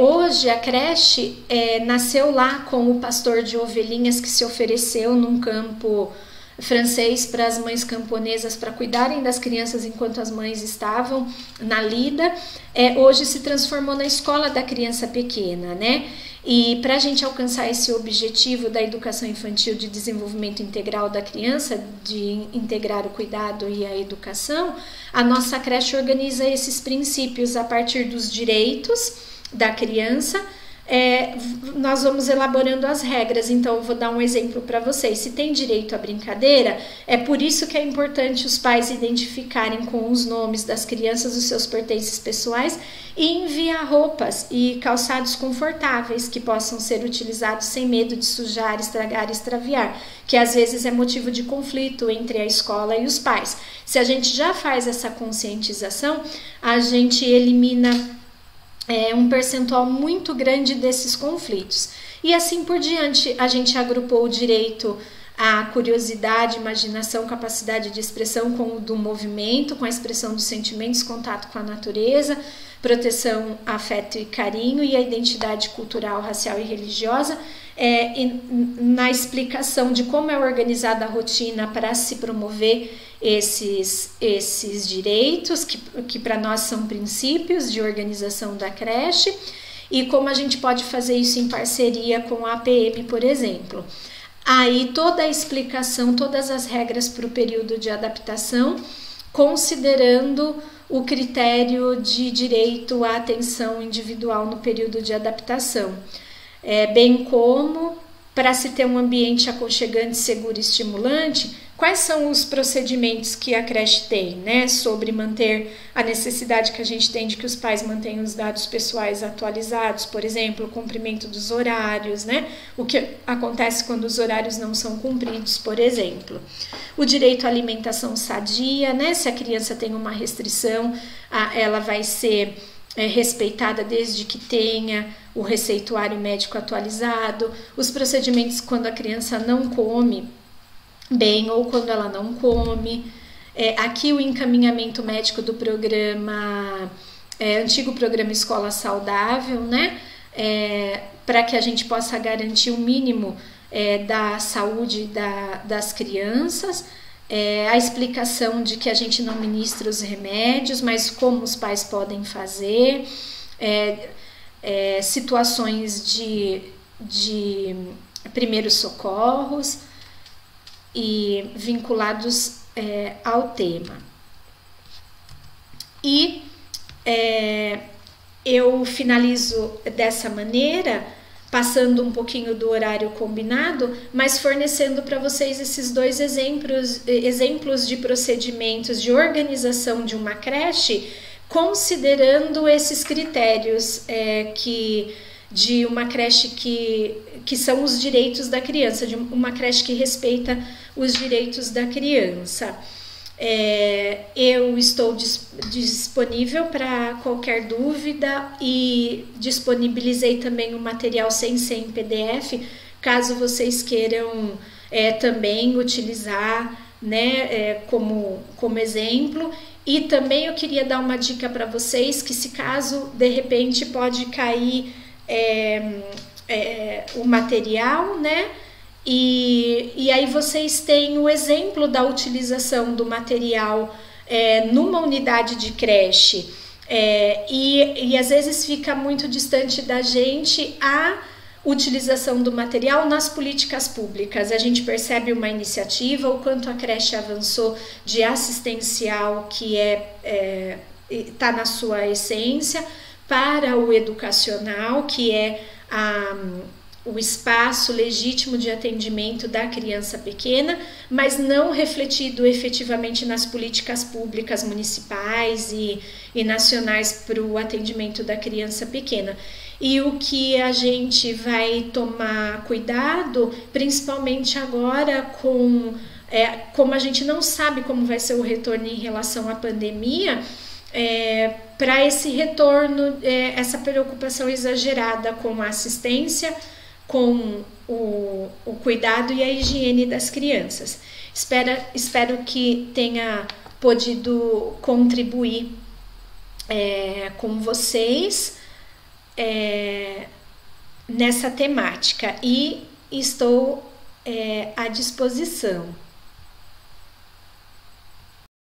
A: Hoje a creche nasceu lá com o pastor de ovelhinhas que se ofereceu num campo francês para as mães camponesas para cuidarem das crianças enquanto as mães estavam na lida. Hoje se transformou na escola da criança pequena, né? E para a gente alcançar esse objetivo da educação infantil de desenvolvimento integral da criança, de integrar o cuidado e a educação, a nossa creche organiza esses princípios a partir dos direitos da criança. Nós vamos elaborando as regras. Então eu vou dar um exemplo para vocês. Se tem direito à brincadeira, é por isso que é importante os pais identificarem com os nomes das crianças os seus pertences pessoais e enviar roupas e calçados confortáveis que possam ser utilizados sem medo de sujar, estragar e extraviar, que às vezes é motivo de conflito entre a escola e os pais. Se a gente já faz essa conscientização, a gente elimina um percentual muito grande desses conflitos. E assim por diante, a gente agrupou o direito à curiosidade, imaginação, capacidade de expressão com o do movimento, com a expressão dos sentimentos, contato com a natureza, proteção, afeto e carinho, e a identidade cultural, racial e religiosa, na explicação de como é organizada a rotina para se promover esses direitos, que para nós são princípios de organização da creche, e como a gente pode fazer isso em parceria com a APM, por exemplo. Aí toda a explicação, todas as regras para o período de adaptação, considerando o critério de direito à atenção individual no período de adaptação, bem como, para se ter um ambiente aconchegante, seguro e estimulante, quais são os procedimentos que a creche tem, né, sobre manter a necessidade que a gente tem de que os pais mantenham os dados pessoais atualizados, por exemplo, o cumprimento dos horários, né, o que acontece quando os horários não são cumpridos, por exemplo. O direito à alimentação sadia, né, se a criança tem uma restrição, ela vai ser respeitada desde que tenha o receituário médico atualizado, os procedimentos quando a criança não come bem ou quando ela não come. Aqui o encaminhamento médico do programa, antigo programa Escola Saudável, né? para que a gente possa garantir o mínimo da saúde das crianças, a explicação de que a gente não ministra os remédios, mas como os pais podem fazer, situações de primeiros socorros e vinculados ao tema. E eu finalizo dessa maneira, passando um pouquinho do horário combinado, mas fornecendo para vocês esses 2 exemplos de procedimentos de organização de uma creche, considerando esses critérios de uma creche que são os direitos da criança, de uma creche que respeita os direitos da criança. Eu estou disponível para qualquer dúvida e disponibilizei também o material sem ser em PDF, caso vocês queiram também utilizar, né, como exemplo. E também eu queria dar uma dica para vocês, que se caso de repente pode cair o material, né? E aí vocês têm o exemplo da utilização do material numa unidade de creche, e às vezes fica muito distante da gente a utilização do material nas políticas públicas. A gente percebe uma iniciativa, o quanto a creche avançou de assistencial, que está na sua essência, para o educacional, que é o espaço legítimo de atendimento da criança pequena, mas não refletido efetivamente nas políticas públicas municipais e nacionais para o atendimento da criança pequena. E o que a gente vai tomar cuidado, principalmente agora como a gente não sabe como vai ser o retorno em relação à pandemia, para esse retorno, essa preocupação exagerada com a assistência, com o cuidado e a higiene das crianças. Espero que tenha podido contribuir com vocês nessa temática, e estou à disposição.